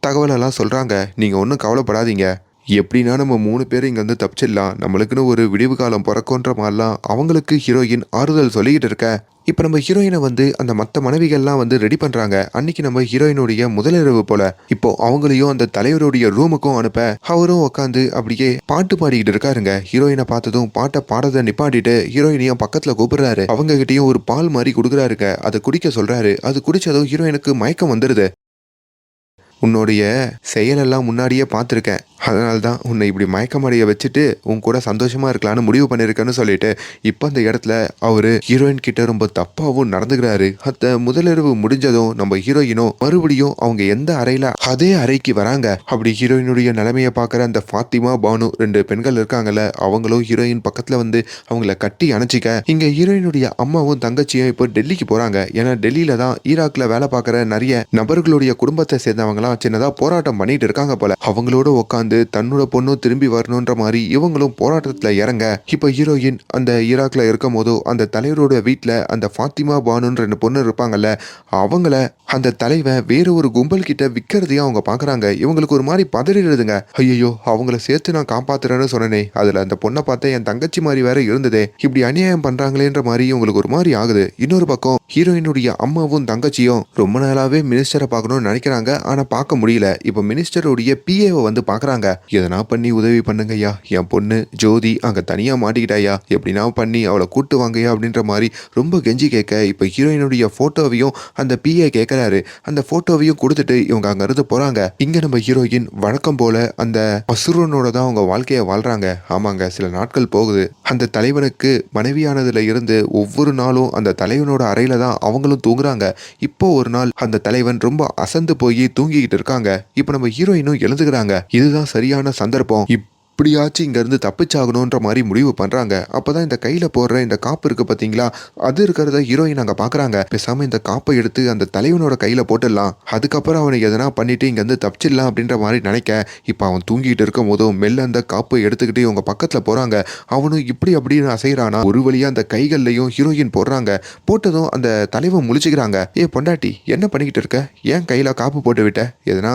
தகவலெல்லாம் சொல்றாங்க. நீங்க ஒன்றும் கவலைப்படாதீங்க, எப்படின்னா நம்ம 3 பேர் இங்க வந்து தப்பிச்சிடலாம், நம்மளுக்குன்னு ஒரு விடிவு காலம் பிறக்குன்ற மாதிரிலாம் அவங்களுக்கு ஹீரோயின் ஆறுதல் சொல்லிக்கிட்டு இருக்க. இப்போ நம்ம ஹீரோயினை வந்து அந்த மற்ற மனைவிகள்லாம் வந்து ரெடி பண்ணுறாங்க. அன்னைக்கு நம்ம ஹீரோயினுடைய முதலிரவு போல. இப்போ அவங்களையும் அந்த தலைவருடைய ரூமுக்கும் அனுப்ப அவரும் உட்காந்து அப்படியே பாட்டு பாடிக்கிட்டு இருக்காருங்க. ஹீரோயினை பார்த்ததும் பாட்டை பாடதை நிப்பாட்டிட்டு ஹீரோயினையும் பக்கத்தில் கூப்பிடுறாரு. அவங்க கிட்டேயும் ஒரு பால் மாதிரி கொடுக்குறாருங்க. அதை குடிக்க சொல்றாரு. அது குடிச்சதும் ஹீரோயினுக்கு மயக்கம் வந்துடுது. உன்னுடைய செயலெல்லாம் முன்னாடியே பார்த்துருக்கேன், அதனால தான் உன்னை இப்படி மயக்கமடைய வச்சுட்டு உன் கூட சந்தோஷமா இருக்கலான்னு முடிவு பண்ணியிருக்கேன்னு சொல்லிட்டு இப்போ அந்த இடத்துல அவரு ஹீரோயின் கிட்ட ரொம்ப தப்பாவும் நடந்துக்கிறாரு. அந்த முதலிரவு முடிஞ்சதும் நம்ம ஹீரோயினும் மறுபடியும் அவங்க எந்த அறையில அதே அறைக்கு வராங்க. அப்படி ஹீரோயினுடைய நிலைமையை பார்க்குற அந்த ஃபாத்திமா பானு 2 பெண்கள் இருக்காங்கல்ல, அவங்களும் ஹீரோயின் பக்கத்துல வந்து அவங்கள கட்டி அணைச்சிக்க இங்க ஹீரோயினுடைய அம்மாவும் தங்கச்சியும் இப்போ டெல்லிக்கு போறாங்க. ஏன்னா டெல்லியில தான் ஈராக்ல வேலை பார்க்குற நிறைய நபர்களுடைய குடும்பத்தை சேர்ந்தவங்களாம் சின்னதா போராட்டம் பண்ணிட்டு இருக்காங்க போல. அவங்களோட உட்காந்து தன்னோட பொண்ணும் திரும்பி வரணுன்ற மாதிரி இவங்களும் போராட்டத்துல இறங்க. இப்ப ஹீரோயின் அந்த ஈராக்ல இருக்கும் போதோ அந்த தலைவரோட வீட்டுல அந்த ஃபாத்திமா பானுன்ற 2 பொண்ணு இருப்பாங்கல்ல, அவங்கள அந்த தலைவன் வேற ஒரு கும்பல் கிட்ட விற்கிறதையும் அவங்க பாக்குறாங்க. இவங்களுக்கு ஒரு மாதிரி பதறிடுதுங்க. ஐயோ, அவங்கள சேர்த்து நான் காப்பாத்துறேன்னு சொன்னனே, அதுல அந்த பொண்ணை பார்த்தா என் தங்கச்சி மாதிரி வேற இருந்ததே, இப்படி அநியாயம் பண்றாங்களேன்ற மாதிரி இவங்களுக்கு ஒரு மாதிரி ஆகுது. இன்னொரு பக்கம் ஹீரோயினுடைய அம்மாவும் தங்கச்சியும் ரொம்ப நாளாவே மினிஸ்டரை பார்க்கணும்னு நினைக்கிறாங்க. ஆனா பார்க்க முடியல. இப்ப மினிஸ்டருடைய பிஏவை வந்து பாக்குறாங்க. கதறாங்க. எதனா பண்ணி உதவி பண்ணுங்கய்யா, என் பொண்ணு ஜோதி அங்க தனியா மாட்டிக்கிட்டாயா, எப்படின்னா பண்ணி அவளை கூட்டு வாங்கய்யா அப்படின்ற மாதிரி ரொம்ப கெஞ்சி கேட்க, இப்ப ஹீரோயினுடைய போட்டோவையும் அந்த பிஏ கேட்கிறாரு. அந்த போட்டோவையும் கொடுத்துட்டு இவங்க அங்க இருந்து போறாங்க. இங்க நம்ம ஹீரோயின் வழக்கம் போல அந்த அசுரனோட தான் அவங்க வாழ்க்கைய வாழ்றாங்க. ஆமாங்க, சில நாட்கள் போகுது. அந்த தலைவனுக்கு மனைவியானதுல இருந்து ஒவ்வொரு நாளும் அந்த தலைவனோட அறையில தான் அவங்களும் தூங்குறாங்க. இப்போ ஒரு நாள் அந்த தலைவன் ரொம்ப அசந்து போய் தூங்கிக்கிட்டு இருக்காங்க. இப்போ நம்ம ஹீரோயினும் எழுந்துக்கிறாங்க. இதுதான் சரியான சந்தர்ப்பம், இப்படியாச்சும் இங்கேருந்து தப்பிச்சாகணுன்ற மாதிரி முடிவு பண்ணுறாங்க. அப்போ தான் இந்த கையில் போடுற இந்த காப்பு இருக்குது பார்த்தீங்களா, அது இருக்கிறத ஹீரோயின் அங்கே பார்க்குறாங்க. பேசாமல் இந்த காப்பை எடுத்து அந்த தலைவனோட கையில் போட்டுடலாம், அதுக்கப்புறம் அவனை எதனா பண்ணிட்டு இங்கேருந்து தப்பிச்சிடலாம் அப்படின்ற மாதிரி நினைக்க, இப்போ அவன் தூங்கிட்டு இருக்கும் போதும் மெல்ல அந்த காப்பை எடுத்துக்கிட்டு இவங்க பக்கத்தில் போகிறாங்க. அவனும் இப்படி அப்படின்னு அசைகிறானா, ஒரு வழியாக அந்த கைகள்லையும் ஹீரோயின் போடுறாங்க. போட்டதும் அந்த தலைவன் முழிச்சுக்கிறாங்க. பொண்டாட்டி என்ன பண்ணிக்கிட்டு இருக்க, ஏன் கையில் காப்பு போட்டு விட்ட, எதனா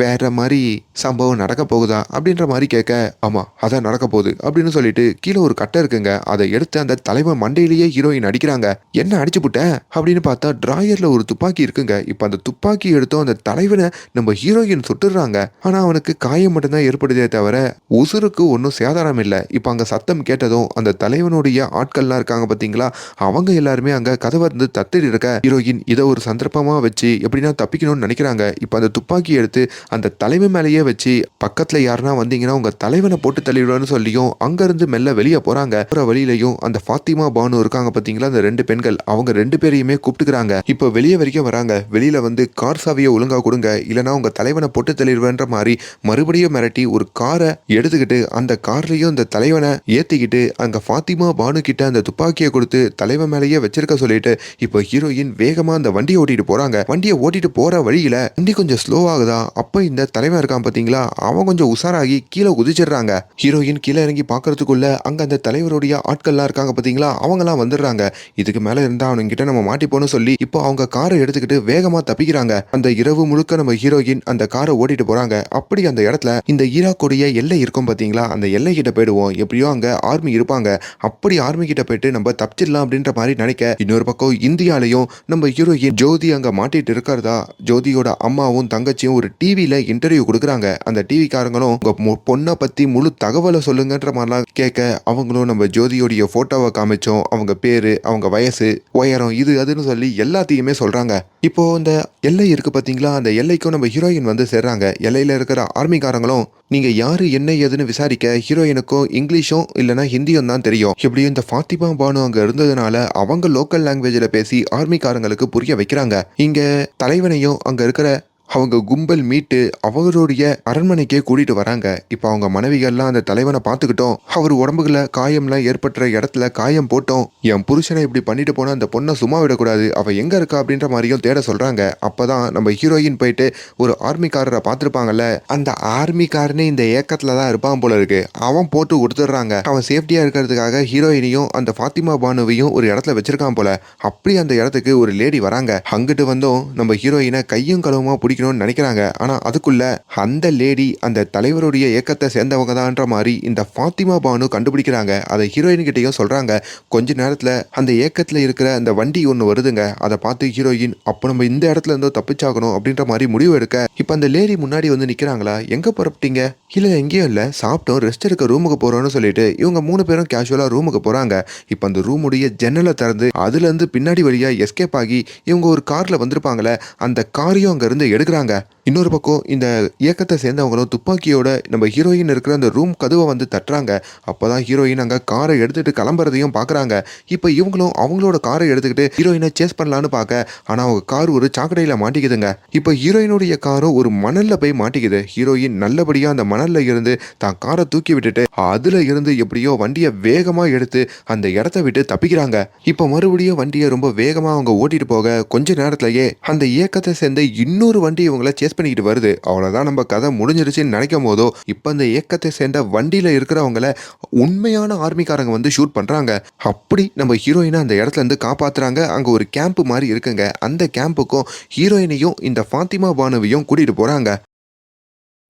வேற மாதிரி சம்பவம் நடக்க போகுதா அப்படின்ற மாதிரி கேட்க, ஆமா அதான் நடக்க போகுது அப்படின்னு சொல்லிட்டு கீழே ஒரு கட்டை இருக்குங்க, அதை எடுத்து அந்த தலைவன் மண்டையிலேயே ஹீரோயின் அடிக்கிறாங்க. என்ன அடிச்சு புட்ட அப்படின்னு பார்த்தா டிராயர்ல ஒரு துப்பாக்கி இருக்குங்க. இப்போ அந்த துப்பாக்கி எடுத்தோம் அந்த தலைவனை நம்ம ஹீரோயின் சுட்டுறாங்க. ஆனா அவனுக்கு காயம் மட்டும்தான் ஏற்படுதே தவிர உசுருக்கு ஒன்றும் சேதாரம் இல்லை. இப்போ அங்க சத்தம் கேட்டதும் அந்த தலைவனுடைய ஆட்கள்லாம் இருக்காங்க பார்த்தீங்களா, அவங்க எல்லாருமே அங்க கதவை இருந்து தத்திட்டு இருக்க, ஹீரோயின் இதை ஒரு சந்தர்ப்பமா வச்சு எப்படின்னா தப்பிக்கணும்னு நினைக்கிறாங்க. இப்போ அந்த துப்பாக்கி எடுத்து அந்த தலைவன் மேலேயே வச்சு, பக்கத்துல யாருன்னா வந்தீங்கன்னா உங்க தலைவனை போட்டு தள்ளிடுவான்னு சொல்லியும் அங்கிருந்து மெல்ல வெளியே போறாங்க. போற வழியிலையும் அந்த ஃபாத்திமா பானு இருக்காங்க பாத்தீங்களா, அந்த 2 பெண்கள், அவங்க 2 பேரையுமே கூப்பிட்டுக்கிறாங்க. இப்போ வெளியே வரைக்கும் வராங்க. வெளியில வந்து கார் சாவியை ஒழுங்கா கொடுங்க, இல்லைன்னா உங்க தலைவனை போட்டு தள்ளிடுவேன்ற மாதிரி மறுபடியும் மிரட்டி ஒரு காரை எடுத்துக்கிட்டு அந்த கார்லயும் அந்த தலைவனை ஏத்திக்கிட்டு அங்க ஃபாத்திமா பானு கிட்ட அந்த துப்பாக்கியை கொடுத்து தலைவன் மேலேயே வச்சிருக்க சொல்லிட்டு இப்போ ஹீரோயின் வேகமா அந்த வண்டியை ஓட்டிட்டு போறாங்க. வண்டியை ஓட்டிட்டு போற வழியில வண்டி கொஞ்சம் ஸ்லோ ஆகுதா, அப்ப இந்த தலைவன் இருக்கான் பாத்தீங்களா, அவன் கொஞ்சம் உசாராகி கீழே குதிச்சிடுறாங்க. ஹீரோயின் கீழே இறங்கி பாக்குறதுக்குள்ள அங்க அந்த தலைவருடைய ஆட்கள்லாம் இருக்காங்க பாத்தீங்களா, அவங்கலாம் வந்துடுறாங்க. இதுக்கு மேல இருந்தா அவனுங்கிட்ட நம்ம மாட்டிப்போன்னு சொல்லி இப்போ அவங்க காரை எடுத்துக்கிட்டு வேகமா தப்பிக்கிறாங்க. அந்த இரவு முழுக்க நம்ம ஹீரோயின் அந்த காரை ஓட்டிட்டு போறாங்க. அப்படி அந்த இடத்துல இந்த ஈராக்குடைய எல்லை இருக்கும் பாத்தீங்களா, அந்த எல்லை கிட்ட போயிடுவோம், எப்படியோ அங்க ஆர்மி இருப்பாங்க. அப்படி ஆர்மி கிட்ட போயிட்டு நம்ம தப்பிச்சிடலாம் அப்படின்ற மாதிரி நினைக்க, இன்னொரு பக்கம் இந்தியாலையும் நம்ம ஹீரோயின் ஜோதி அங்க மாட்டிட்டு இருக்கிறதா ஜோதியோட அம்மாவும் தங்கச்சியும் ஒரு டிவில இன்டர்வியூ கொடுக்குறாங்க. அந்த டிவி காரங்களும் உங்க பொண்ணை பத்தி முழு தகவலை சொல்லுங்கன்ற மாதிரிலாம் கேட்க, அவங்களும் நம்ம ஜோதியோடைய போட்டோவை காமிச்சோம், அவங்க பேரு, அவங்க வயசு, உயரம், இது அதுன்னு சொல்லி எல்லாத்தையுமே சொல்றாங்க. இப்போ இந்த எல்லை இருக்கு பாத்தீங்களா, அந்த எல்லைக்கும் நம்ம ஹீரோயின் வந்து சேர்றாங்க. எல்லையில இருக்கிற ஆர்மிக்காரங்களும் நீங்க யாரு என்ன ஏதுன்னு விசாரிக்க, ஹீரோயினுக்கும் இங்கிலீஷும் இல்லைன்னா ஹிந்தியும் தான் தெரியும். எப்படியும் இந்த ஃபாத்திமா பானு அங்க இருந்ததுனால அவங்க லோக்கல் லாங்குவேஜ்ல பேசி ஆர்மிக்காரங்களுக்கு புரிய வைக்கிறாங்க. இங்க தலைவனையும் அங்க இருக்கிற அவங்க கும்பல் மீட்டு அவருடைய அரண்மனைக்கே கூட்டிட்டு வராங்க. இப்போ அவங்க மனைவிகள்லாம் அந்த தலைவனை பார்த்துக்கிட்டோம், அவர் உடம்புல காயம்லாம் ஏற்பட்ட இடத்துல காயம் போட்டோம், என் புருஷனை இப்படி பண்ணிட்டு போனா அந்த பொண்ணை சும்மா விடக்கூடாது, அவ எங்க இருக்கா அப்படின்ற மாதிரியும் தேட சொல்றாங்க. அப்பதான் நம்ம ஹீரோயின் போயிட்டு ஒரு ஆர்மிக்காரரை பார்த்துருப்பாங்கல்ல, அந்த ஆர்மிக்காரனே இந்த ஏக்கத்துல தான் இருப்பான் போல இருக்கு, அவன் போட்டு கொடுத்துட்றாங்க. அவன் சேஃப்டியா இருக்கிறதுக்காக ஹீரோயினையும் அந்த ஃபாத்திமா பானுவையும் ஒரு இடத்துல வச்சிருக்கான் போல. அப்படி அந்த இடத்துக்கு ஒரு லேடி வராங்க. அங்கிட்டு வந்தோம் நம்ம ஹீரோயினை கையும் களவுமா பிடிக்கணும்னு நினைக்கிறாங்க. ஆனா அதுக்குள்ள அந்த லேடி அந்த தலைவருடைய இயக்கத்தை சேர்ந்தவங்க தான்ன்ற மாதிரி இந்த ஃபாத்திமா பானு கண்டுபிடிக்கிறாங்க. அதை ஹீரோயின் கிட்டையும் சொல்றாங்க. கொஞ்ச நேரத்துல அந்த இயக்கத்துல இருக்கிற அந்த வண்டி ஒன்று வருதுங்க. அதை பார்த்து ஹீரோயின் அப்போ நம்ம இந்த இடத்துல இருந்தோ தப்பிச்சாகணும் அப்படின்ற மாதிரி முடிவு எடுக்க, இப்போ அந்த லேடி முன்னாடி வந்து நிக்கிறாங்களா, எங்க புறப்பட்டீங்க, இல்ல எங்கேயும் இல்ல, சாப்பிட்டோம், ரெஸ்ட் எடுக்க ரூமுக்கு போறோம்னு சொல்லிட்டு இவங்க 3 பேரும் கேஷுவலா ரூமுக்கு போறாங்க. இப்போ அந்த ரூமுடைய ஜன்னலை திறந்து அதுல இருந்து பின்னாடி வழியா எஸ்கேப் ஆகி இவங்க ஒரு கார்ல வந்திருப்பாங்களே, அந்த காரையும் அங்க இருந்து எடுக்கிறாங்க. இன்னொரு பக்கம் இந்த இயக்கத்தை சேர்ந்தவங்களும் துப்பாக்கியோட நம்ம ஹீரோயின் இருக்கிற அந்த ரூம் கதவை வந்து தட்டுறாங்க. அப்பதான் ஹீரோயின் அங்க காரை எடுத்துட்டு கிளம்புறதையும் பாக்குறாங்க. இப்போ இவங்களும் அவங்களோட காரை எடுத்துக்கிட்டு ஹீரோயினை சேஸ் பண்ணலான்னு பார்க்க, ஆனா அவங்க கார் ஒரு சாக்கடையில மாட்டிக்குதுங்க. இப்போ ஹீரோயினுடைய காரும் ஒரு மணல்ல போய் மாட்டிக்குது. ஹீரோயின் நல்லபடியா அந்த மணல்ல இருந்து தான் காரை தூக்கி விட்டுட்டு அதுல இருந்து எப்படியோ வண்டியை வேகமா எடுத்து அந்த இடத்த விட்டு தப்பிக்கிறாங்க. இப்போ மறுபடியும் வண்டியை ரொம்ப வேகமா அவங்க ஓட்டிட்டு போக கொஞ்ச நேரத்திலேயே அந்த இயக்கத்தை சேர்ந்த இன்னொரு வண்டி இவங்களை சேஸ் பண்ணிக்கிட்டு வருது. அவ்வளவுதான், நம்ம கதை முடிஞ்சிருச்சுன்னு நினைக்கும் போதோ இப்போ அந்த இயக்கத்தை சேர்ந்த வண்டியில இருக்கிறவங்கள உண்மையான ஆர்மிக்காரங்க வந்து ஷூட் பண்றாங்க. அப்படி நம்ம ஹீரோயினை அந்த இடத்துல இருந்து காப்பாத்துறாங்க. அங்க ஒரு கேம்ப் மாதிரி இருக்குங்க. அந்த கேம்புக்கும் ஹீரோயினையும் இந்த ஃபாத்திமா பானுவையும் கூட்டிட்டு போறாங்க.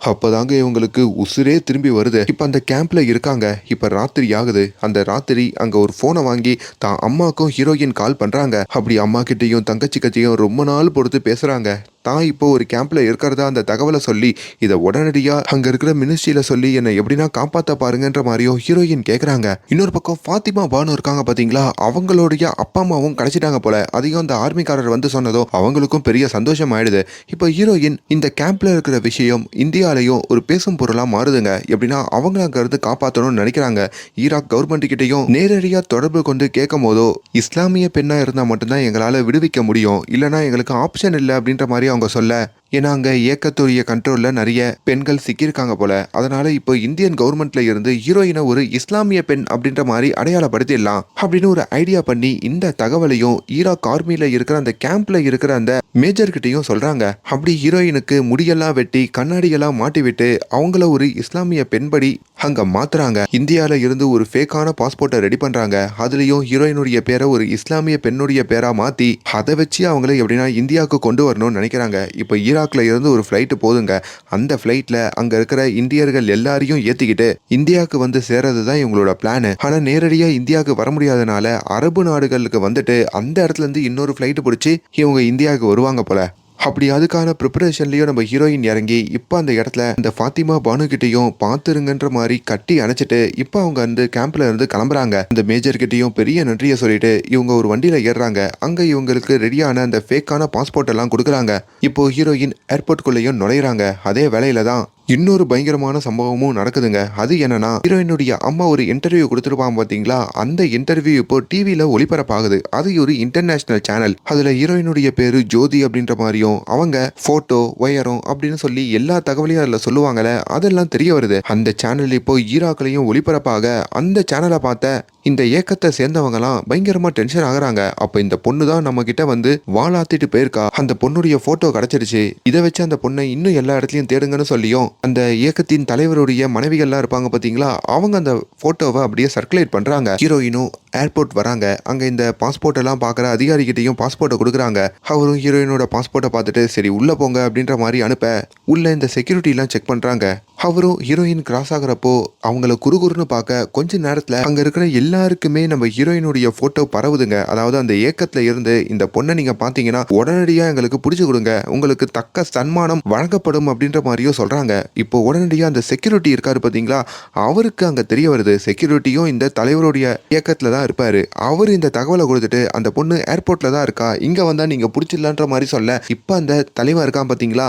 அப்பதாங்க இவங்களுக்கு உசுரே திரும்பி வருது. இப்ப அந்த கேம்ப்ல இருக்காங்க. இப்ப ராத்திரி ஆகுது. அந்த ராத்திரி அங்க ஒரு போனை வாங்கி தான் அம்மாக்கும் ஹீரோயின் கால் பண்றாங்க. அப்படி அம்மா கிட்டையும் தங்கச்சி கிட்டையும் ரொம்ப நாள் பொறுத்து பேசுறாங்க. தான் இப்போ ஒரு கேம்ப்ல இருக்கிறதா அந்த தகவலை சொல்லி இதை உடனடியா அங்க இருக்கிற மினிஸ்ட்ரியில சொல்லி என்னை எப்படின்னா காப்பாத்த பாருங்கன்ற மாதிரியும் ஹீரோயின் கேக்குறாங்க. இன்னொரு பக்கம் ஃபாத்திமா பானு இருக்காங்க பாத்தீங்களா, அவங்களுடைய அப்பா அம்மாவும் கிடைச்சிட்டாங்க போல. அதையும் அந்த ஆர்மிக்காரர் வந்து சொன்னதும் அவங்களுக்கும் பெரிய சந்தோஷம் ஆயிடுது. இப்போ ஹீரோயின் இந்த கேம்ப்ல இருக்கிற விஷயம் இந்தியாலையும் ஒரு பேசும் பொருளா மாறுதுங்க. எப்படின்னா அவங்கள அங்க இருந்து காப்பாற்றணும்னு நினைக்கிறாங்க. ஈராக் கவர்மெண்ட் கிட்டையும் நேரடியா தொடர்பு கொண்டு கேட்கும் போதோ இஸ்லாமிய பெண்ணா இருந்தா மட்டும்தான் எங்களால விடுவிக்க முடியும், இல்லைன்னா எங்களுக்கு ஆப்ஷன் இல்லை அப்படின்ற மாதிரி அவங்க சொல்ல, ஏன்னா அங்க ஏக்கத்துடைய கண்ட்ரோல்ல நிறைய பெண்கள் சிக்கியிருக்காங்க போல. அதனால இப்போ இந்தியன் கவர்மெண்ட்ல இருந்து ஹீரோயினை ஒரு இஸ்லாமிய பெண் அப்படின்ற மாதிரி அடையாளப்படுத்திடலாம் அப்படின்னு ஒரு ஐடியா பண்ணி இந்த தகவலையும் ஈராக் ஆர்மியில இருக்கிற அந்த கேம்ப்ல இருக்கிற அந்த மேஜர் கிட்டையும் சொல்றாங்க. அப்படி ஹீரோயினுக்கு முடியெல்லாம் வெட்டி கண்ணாடியெல்லாம் மாட்டி விட்டு அவங்கள ஒரு இஸ்லாமிய பெண்படி அங்க மாத்துறாங்க. இந்தியால இருந்து ஒரு ஃபேக்கான பாஸ்போர்ட்டை ரெடி பண்றாங்க. அதுலயும் ஹீரோயினுடைய பேரை ஒரு இஸ்லாமிய பெண்ணுடைய பேரா மாத்தி அதை வச்சு அவங்களை எப்படின்னா இந்தியாவுக்கு கொண்டு வரணும்னு நினைக்கிறாங்க. இப்போ ஈராக்ல இருந்து ஒரு ஃபிளைட் போதுங்க. அந்த ஃபிளைட்ல அங்க இருக்கிற இந்தியர்கள் எல்லாரையும் ஏத்திக்கிட்டு இந்தியாவுக்கு வந்து சேர்றது தான் இவங்களோட பிளான். ஆனா நேரடியா இந்தியாவுக்கு வர முடியாதனால அரபு நாடுகளுக்கு வந்துட்டு அந்த இடத்துல இருந்து இன்னொரு ஃபிளைட் பிடிச்சி இவங்க இந்தியாவுக்கு வருவாங்க போல. அப்படி அதுக்கான ப்ரிப்பரேஷன்லயும் நம்ம ஹீரோயின் இறங்கி இப்போ அந்த இடத்துல இந்த ஃபாத்திமா பானு கிட்டையும் பார்த்துருங்கன்ற மாதிரி கட்டி அணைச்சிட்டு இப்போ அவங்க அந்த கேம்ப்ல இருந்து கிளம்புறாங்க. அந்த மேஜர் கிட்டையும் பெரிய நன்றியை சொல்லிட்டு இவங்க ஒரு வண்டியில ஏறுறாங்க. அங்க இவங்களுக்கு ரெடியான அந்த ஃபேக்கான பாஸ்போர்ட் எல்லாம் கொடுக்குறாங்க. இப்போ ஹீரோயின் ஏர்போர்ட்குள்ளேயும் நுழையிறாங்க. அதே வேலையில தான் இன்னொரு பயங்கரமான சம்பவமும் நடக்குதுங்க. அது என்னன்னா ஹீரோயினுடைய அம்மா ஒரு இன்டர்வியூ கொடுத்துருப்பாங்க பாத்தீங்களா, அந்த இன்டர்வியூ இப்போ டிவியில ஒளிபரப்பாகுது. அது ஒரு இன்டர்நேஷனல் சேனல். அதுல ஹீரோயினுடைய பேரு ஜோதி அப்படின்ற மாதிரியும் அவங்க போட்டோ உயரம் அப்படின்னு சொல்லி எல்லா தகவலையும் அதுல சொல்லுவாங்கல்ல, அதெல்லாம் தெரிய வருது. அந்த சேனல் இப்போ ஈராக்லயும் ஒளிபரப்பாக அந்த சேனலை பார்த்த இந்த ஏக்கத்தை சேர்ந்தவங்கலாம் பயங்கரமா டென்ஷன் ஆகுறாங்க. அப்ப இந்த பொண்ணு தான் நம்ம கிட்ட வந்து வாளாத்திட்டு போயிருக்கா, அந்த பொண்ணுடைய போட்டோ கிடைச்சிருச்சு, இதை வச்சு அந்த பொண்ணை இன்னும் எல்லா இடத்துலயும் தேடுங்கன்னு சொல்லியும் அந்த இயக்கத்தின் தலைவருடைய மனைவிகள்லாம் இருப்பாங்க பாத்தீங்களா, அவங்க அந்த போட்டோவை அப்படியே சர்க்குலேட் பண்றாங்க. ஹீரோயினும் ஏர்போர்ட் வராங்க. அங்க இந்த பாஸ்போர்ட் எல்லாம் பாக்குற அதிகாரிகிட்டையும் பாஸ்போர்ட்டை கொடுக்குறாங்க. அவரும் ஹீரோயினோட பாஸ்போர்ட்டை பார்த்துட்டு சரி உள்ள போங்க அப்படின்ற மாதிரி அனுப்ப உள்ள இந்த செக்யூரிட்டி எல்லாம் செக் பண்றாங்க. அவரும் ஹீரோயின் கிராஸ் ஆகுறப்போ அவங்கள குறுகுறுன்னு பார்க்க கொஞ்ச நேரத்துல அங்க இருக்கிற எல்லாருக்குமே நம்ம ஹீரோயினுடைய போட்டோ பரவுதுங்க. அதாவது அந்த ஏக்கத்துல இருந்து இந்த பொண்ணை நீங்க பாத்தீங்கன்னா உடனடியா எங்களுக்கு பிடிச்சு கொடுங்க, உங்களுக்கு தக்க சன்மானம் வழங்கப்படும் அப்படின்ற மாதிரியும் சொல்றாங்க. இப்போ உடனடியா அந்த செக்யூரிட்டி இருக்காரு பாத்தீங்களா, அவருக்கு அங்க தெரிய வருது செக்யூரிட்டியும் இந்த தலைவருடைய இயக்கத்துல தான் இருப்பாரு. அவர் இந்த தகவலை கொடுத்துட்டு அந்த பொண்ணு ஏர்போர்ட்ல தான் இருக்கா, இங்க வந்தா நீங்க பிடிச்சிடலான்ற மாதிரி சொல்ல, இப்ப அந்த தலைவன் இருக்கான் பாத்தீங்களா,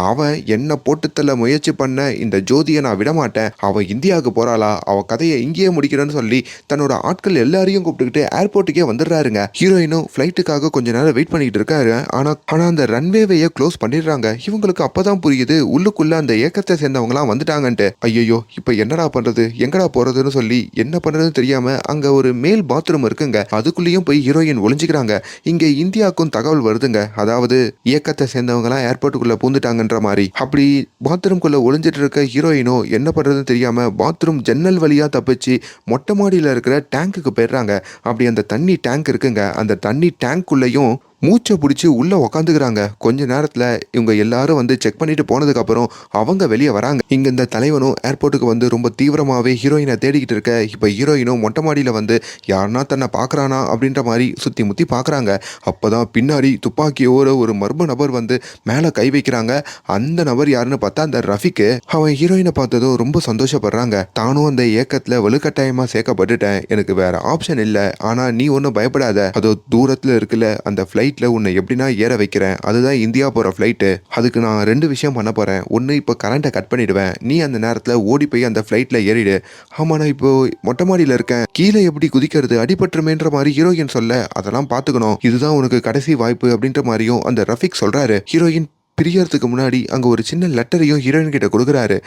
அவன் என்ன போட்டுத்தள்ள முயற்சி பண்ண இந்த ஜோதியை நான் விடமாட்டேன், அவ இந்தியாவுக்கு போறாளா, அவ கதையை இங்கேயே முடிக்கிறேன்னு சொல்லி தன்னோட ஆட்கள் எல்லாரையும் கூப்பிட்டுக்கிட்டு ஏர்போர்ட்டுக்கே வந்துடுறாருங்க. ஹீரோயினும் ஃபிளைட்டுக்காக கொஞ்ச நேரம் வெயிட் பண்ணிட்டு இருக்காரு. ஆனா அந்த ரன்வேவையே க்ளோஸ் பண்ணிடுறாங்க. இவங்களுக்கு அப்பதான் புரியுது உள்ளுக்குள்ள அந்த ஏக்கத்தை சேர்ந்தவங்களாம் வந்துட்டாங்கன்ட்டு. ஐயோ இப்ப என்னடா பண்றது, எங்கடா போறதுன்னு சொல்லி என்ன பண்றதுன்னு தெரியாம அங்க ஒரு மேல் பாத்ரூம் இருக்குங்க, அதுக்குள்ளேயும் போய் ஹீரோயின் ஒளிஞ்சுக்கிறாங்க. இங்க இந்தியாவுக்கும் தகவல் வருதுங்க, அதாவது இயக்கத்தை சேர்ந்தவங்களாம் ஏர்போர்ட்டுக்குள்ள பூந்துட்டாங்கன்ற மாதிரி. அப்படி பாத்ரூம்குள்ள ஒளிஞ்சிட்டு இருக்க ஹீரோயினோ என்ன பண்றதுன்னு தெரியாம பாத்ரூம் ஜன்னல் வழியா தப்பிச்சு மொட்டை மாடியில இருக்கிற டேங்குக்கு போயிடுறாங்க. அப்படி அந்த தண்ணி டேங்க் இருக்குங்க, அந்த தண்ணி டேங்க்குள்ளேயும் மூச்சை பிடிச்சி உள்ள உக்காந்துக்கிறாங்க. கொஞ்ச நேரத்துல இவங்க எல்லாரும் வந்து செக் பண்ணிட்டு போனதுக்கு அப்புறம் அவங்க வெளியே வராங்க. இங்க இந்த தலைவனும் ஏர்போர்ட்டுக்கு வந்து ரொம்ப தீவிரமாவே ஹீரோயினை தேடிக்கிட்டு இருக்க, இப்ப ஹீரோயினும் மொட்டை மாடியில வந்து யாருன்னா தன்னை பாக்குறானா அப்படின்ற மாதிரி சுத்தி முத்தி பாக்குறாங்க. அப்பதான் பின்னாடி துப்பாக்கியோட ஒரு மர்ம நபர் வந்து மேல கை வைக்கிறாங்க. அந்த நபர் யாருன்னு பார்த்தா அந்த ரஃபிக்கு. அவன் ஹீரோயினை பார்த்ததும் ரொம்ப சந்தோஷப்படுறாங்க. தானும் அந்த ஏக்கத்துல வலுக்கட்டாயமா சேர்க்கப்பட்டுட்டேன், எனக்கு வேற ஆப்ஷன் இல்ல, ஆனா நீ ஒன்னும் பயப்படாத, அதோ தூரத்துல இருக்குல்ல அந்த ஃபிளைட்ல உன்னை எப்படின்னா ஏற வைக்கிறேன், அதுதான் இந்தியா போற ஃபிளைட்டு, அதுக்கு நான் 2 விஷயம் பண்ண போறேன். ஒன்னு இப்போ கரண்ட்டை கட் பண்ணிடுவேன், நீ அந்த நேரத்துல ஓடி போய் அந்த ஃபிளைட்ல ஏறிடு. ஆமா நான் இப்போ மொட்டை மாடியில இருக்கேன், கீழே எப்படி குதிக்கிறது, அடிபட்டுருமேன்ற மாதிரி ஹீரோயின் சொல்ல, அதெல்லாம் பாத்துக்கணும், இதுதான் உனக்கு கடைசி வாய்ப்பு அப்படின்ற மாதிரியும் அந்த ரஃபிக் சொல்றாரு. ஹீரோயின் பிரியறதுக்கு முன்னாடி அங்க ஒரு சின்ன லெட்டரையும் ஹீரோயின் கிட்ட கொடுக்குறாரு.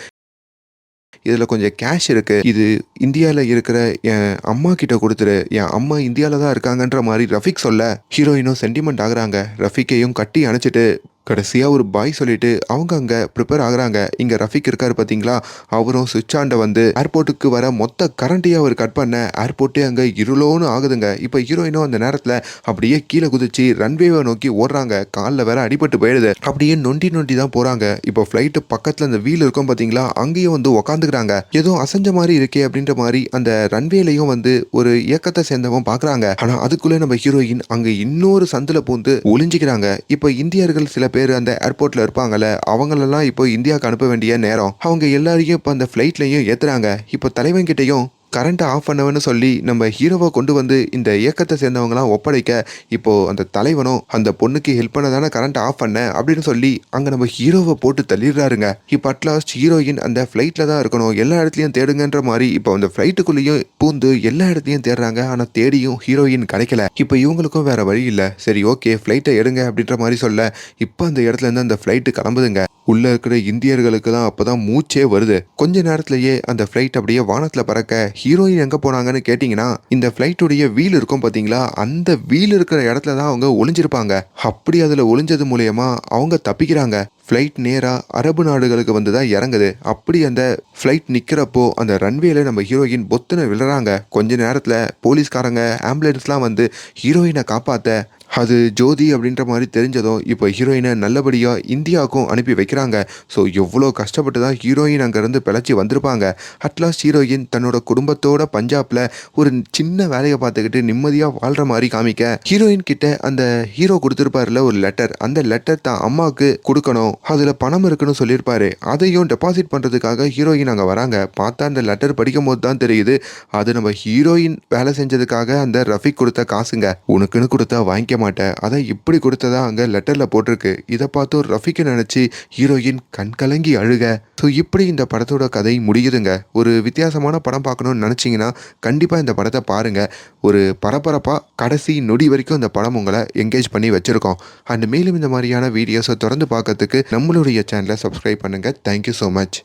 இதுல கொஞ்சம் கேஷ் இருக்கு, இது இந்தியால இருக்கிற என் அம்மா கிட்ட கொடுத்துரு, என் அம்மா இந்தியால தான் இருக்காங்கன்ற மாதிரி ரஃபிக் சொல்ல, ஹீரோயினும் சென்டிமெண்ட் ஆகுறாங்க. ரஃபிக்கையும் கட்டி அணைச்சிட்டு கடைசியா ஒரு பாய் சொல்லிட்டு அவங்க அங்க ப்ரிப்பேர் ஆகுறாங்க. இங்க ரஃபிக் இருக்காரு பாத்தீங்களா, அவரும் சுவிட்ச் ஆண்ட வந்து ஏர்போர்ட்டுக்கு வர மொத்த கரண்ட்டையும் அவர் கட் பண்ண ஏர்போர்ட்டே அங்க இருளோன்னு ஆகுதுங்க. இப்ப ஹீரோயினும் அந்த நேரத்துல அப்படியே கீழே குதிச்சு ரன்வேவை நோக்கி ஓடுறாங்க. காலில் வேற அடிபட்டு போயிடுது. அப்படியே நொண்டி நொண்டி தான் போறாங்க. இப்போ ஃபிளைட்டு பக்கத்துல அந்த வீல் இருக்கும் பாத்தீங்களா, அங்கேயும் வந்து உக்காந்துக்கிறாங்க. ஏதோ அசைஞ்ச மாதிரி இருக்கே அப்படின்ற மாதிரி அந்த ரன்வேலையும் வந்து ஒரு இயக்கத்தை சேர்ந்தவன் பாக்குறாங்க. ஆனா அதுக்குள்ள நம்ம ஹீரோயின் அங்க இன்னொரு சந்துல பூந்து ஒளிஞ்சிக்கிறாங்க. இப்ப இந்தியர்கள் சில பேர் அந்த ஏர்போர்ட்ல இருப்பாங்கல்ல, அவங்களெல்லாம் இப்போ இந்தியாவுக்கு அனுப்ப வேண்டிய நேரம். அவங்க எல்லாரையும் இப்போ அந்த ஃப்ளைட்லயும் ஏத்துறாங்க. இப்போ தலைவன் கிட்டயும் கரண்ட்டை ஆஃப் பண்ணவன்னு சொல்லி நம்ம ஹீரோவை கொண்டு வந்து இந்த இயக்கத்தை சேர்ந்தவங்களாம் ஒப்படைக்க, இப்போ அந்த தலைவனும் அந்த பொண்ணுக்கு ஹெல்ப் பண்ண தானே கரண்ட் ஆஃப் பண்ண அப்படின்னு சொல்லி அங்கே நம்ம ஹீரோவை போட்டு தள்ளிடுறாருங்க. இப்போ அட்லாஸ்ட் ஹீரோயின் அந்த ஃப்ளைட்ல தான் இருக்கணும், எல்லா இடத்துலையும் தேடுங்கன்ற மாதிரி இப்போ அந்த ஃப்ளைட்டுக்குள்ளேயும் பூந்து எல்லா இடத்துலையும் தேடுறாங்க. ஆனால் தேடியும் ஹீரோயின் கிடைக்கல. இப்போ இவங்களுக்கும் வேற வழி இல்லை. சரி ஓகே ஃப்ளைட்டை எடுங்க அப்படின்ற மாதிரி சொல்ல, இப்போ அந்த இடத்துல இருந்து அந்த ஃப்ளைட்டு கிளம்புதுங்க. உள்ள இருக்கிற இந்தியர்களுக்கு தான் அப்பதான் மூச்சே வருது. கொஞ்ச நேரத்திலேயே அந்த ஃப்ளைட் அப்படியே வானத்துல பறக்க, ஹீரோயின் எங்க போனாங்கன்னு கேட்டீங்கன்னா, இந்த ஃப்ளைட்டுடைய வீல் இருக்கும் பாத்தீங்களா, அந்த வீல் இருக்கிற இடத்துல தான் அவங்க ஒளிஞ்சிருப்பாங்க. அப்படி அதுல ஒளிஞ்சது மூலியமா அவங்க தப்பிக்கிறாங்க. ஃப்ளைட் நேரா அரபு நாடுகளுக்கு வந்து தான் இறங்குது. அப்படி அந்த ஃப்ளைட் நிக்கிறப்போ அந்த ரன்வேல நம்ம ஹீரோயின் பொத்துன விழுறாங்க. கொஞ்ச நேரத்துல போலீஸ்காரங்க ஆம்புலன்ஸ்லாம் வந்து ஹீரோயினை காப்பாத்த, அது ஜோதி அப்படின்ற மாதிரி தெரிஞ்சதும் இப்போ ஹீரோயினை நல்லபடியாக இந்தியாவுக்கும் அனுப்பி வைக்கிறாங்க. ஸோ எவ்வளோ கஷ்டப்பட்டு தான் ஹீரோயின் அங்கேருந்து பிழைச்சி வந்திருப்பாங்க. அட்லாஸ்ட் ஹீரோயின் தன்னோட குடும்பத்தோட பஞ்சாபில் ஒரு சின்ன வேலையை பார்த்துக்கிட்டு நிம்மதியாக வாழ்கிற மாதிரி காமிக்க, ஹீரோயின் கிட்ட அந்த ஹீரோ கொடுத்துருப்பாருல ஒரு லெட்டர், அந்த லெட்டர் தான் அம்மாவுக்கு கொடுக்கணும், அதில் பணம் இருக்குன்னு சொல்லியிருப்பாரு. அதையும் டெபாசிட் பண்ணுறதுக்காக ஹீரோயின் அங்கே வராங்க. பார்த்தா அந்த லெட்டர் படிக்கும் போது தான் தெரியுது, அது நம்ம ஹீரோயின் வேலை செஞ்சதுக்காக அந்த ரஃபிக் கொடுத்த காசுங்க. உனக்குன்னு கொடுத்தா வாங்கிக்க மாட்டேன், அதை இப்படி கொடுத்ததா அங்கே லெட்டரில் போட்டிருக்கு. இதை பார்த்து ரஃபிக்கு நினச்சி ஹீரோயின் கண் கலங்கி அழுக. ஸோ இப்படி இந்த படத்தோட கதை முடியுதுங்க. ஒரு வித்தியாசமான படம் பார்க்கணும்னு நினச்சிங்கன்னா கண்டிப்பாக இந்த படத்தை பாருங்கள். ஒரு பரபரப்பாக கடைசி நொடி வரைக்கும் இந்த படம் உங்களை என்கேஜ் பண்ணி வச்சுருக்கோம். அண்ட் மேலும் இந்த மாதிரியான வீடியோஸை தொடர்ந்து பார்க்கறதுக்கு நம்மளுடைய சேனலை சப்ஸ்கிரைப் பண்ணுங்கள். Thank you so much.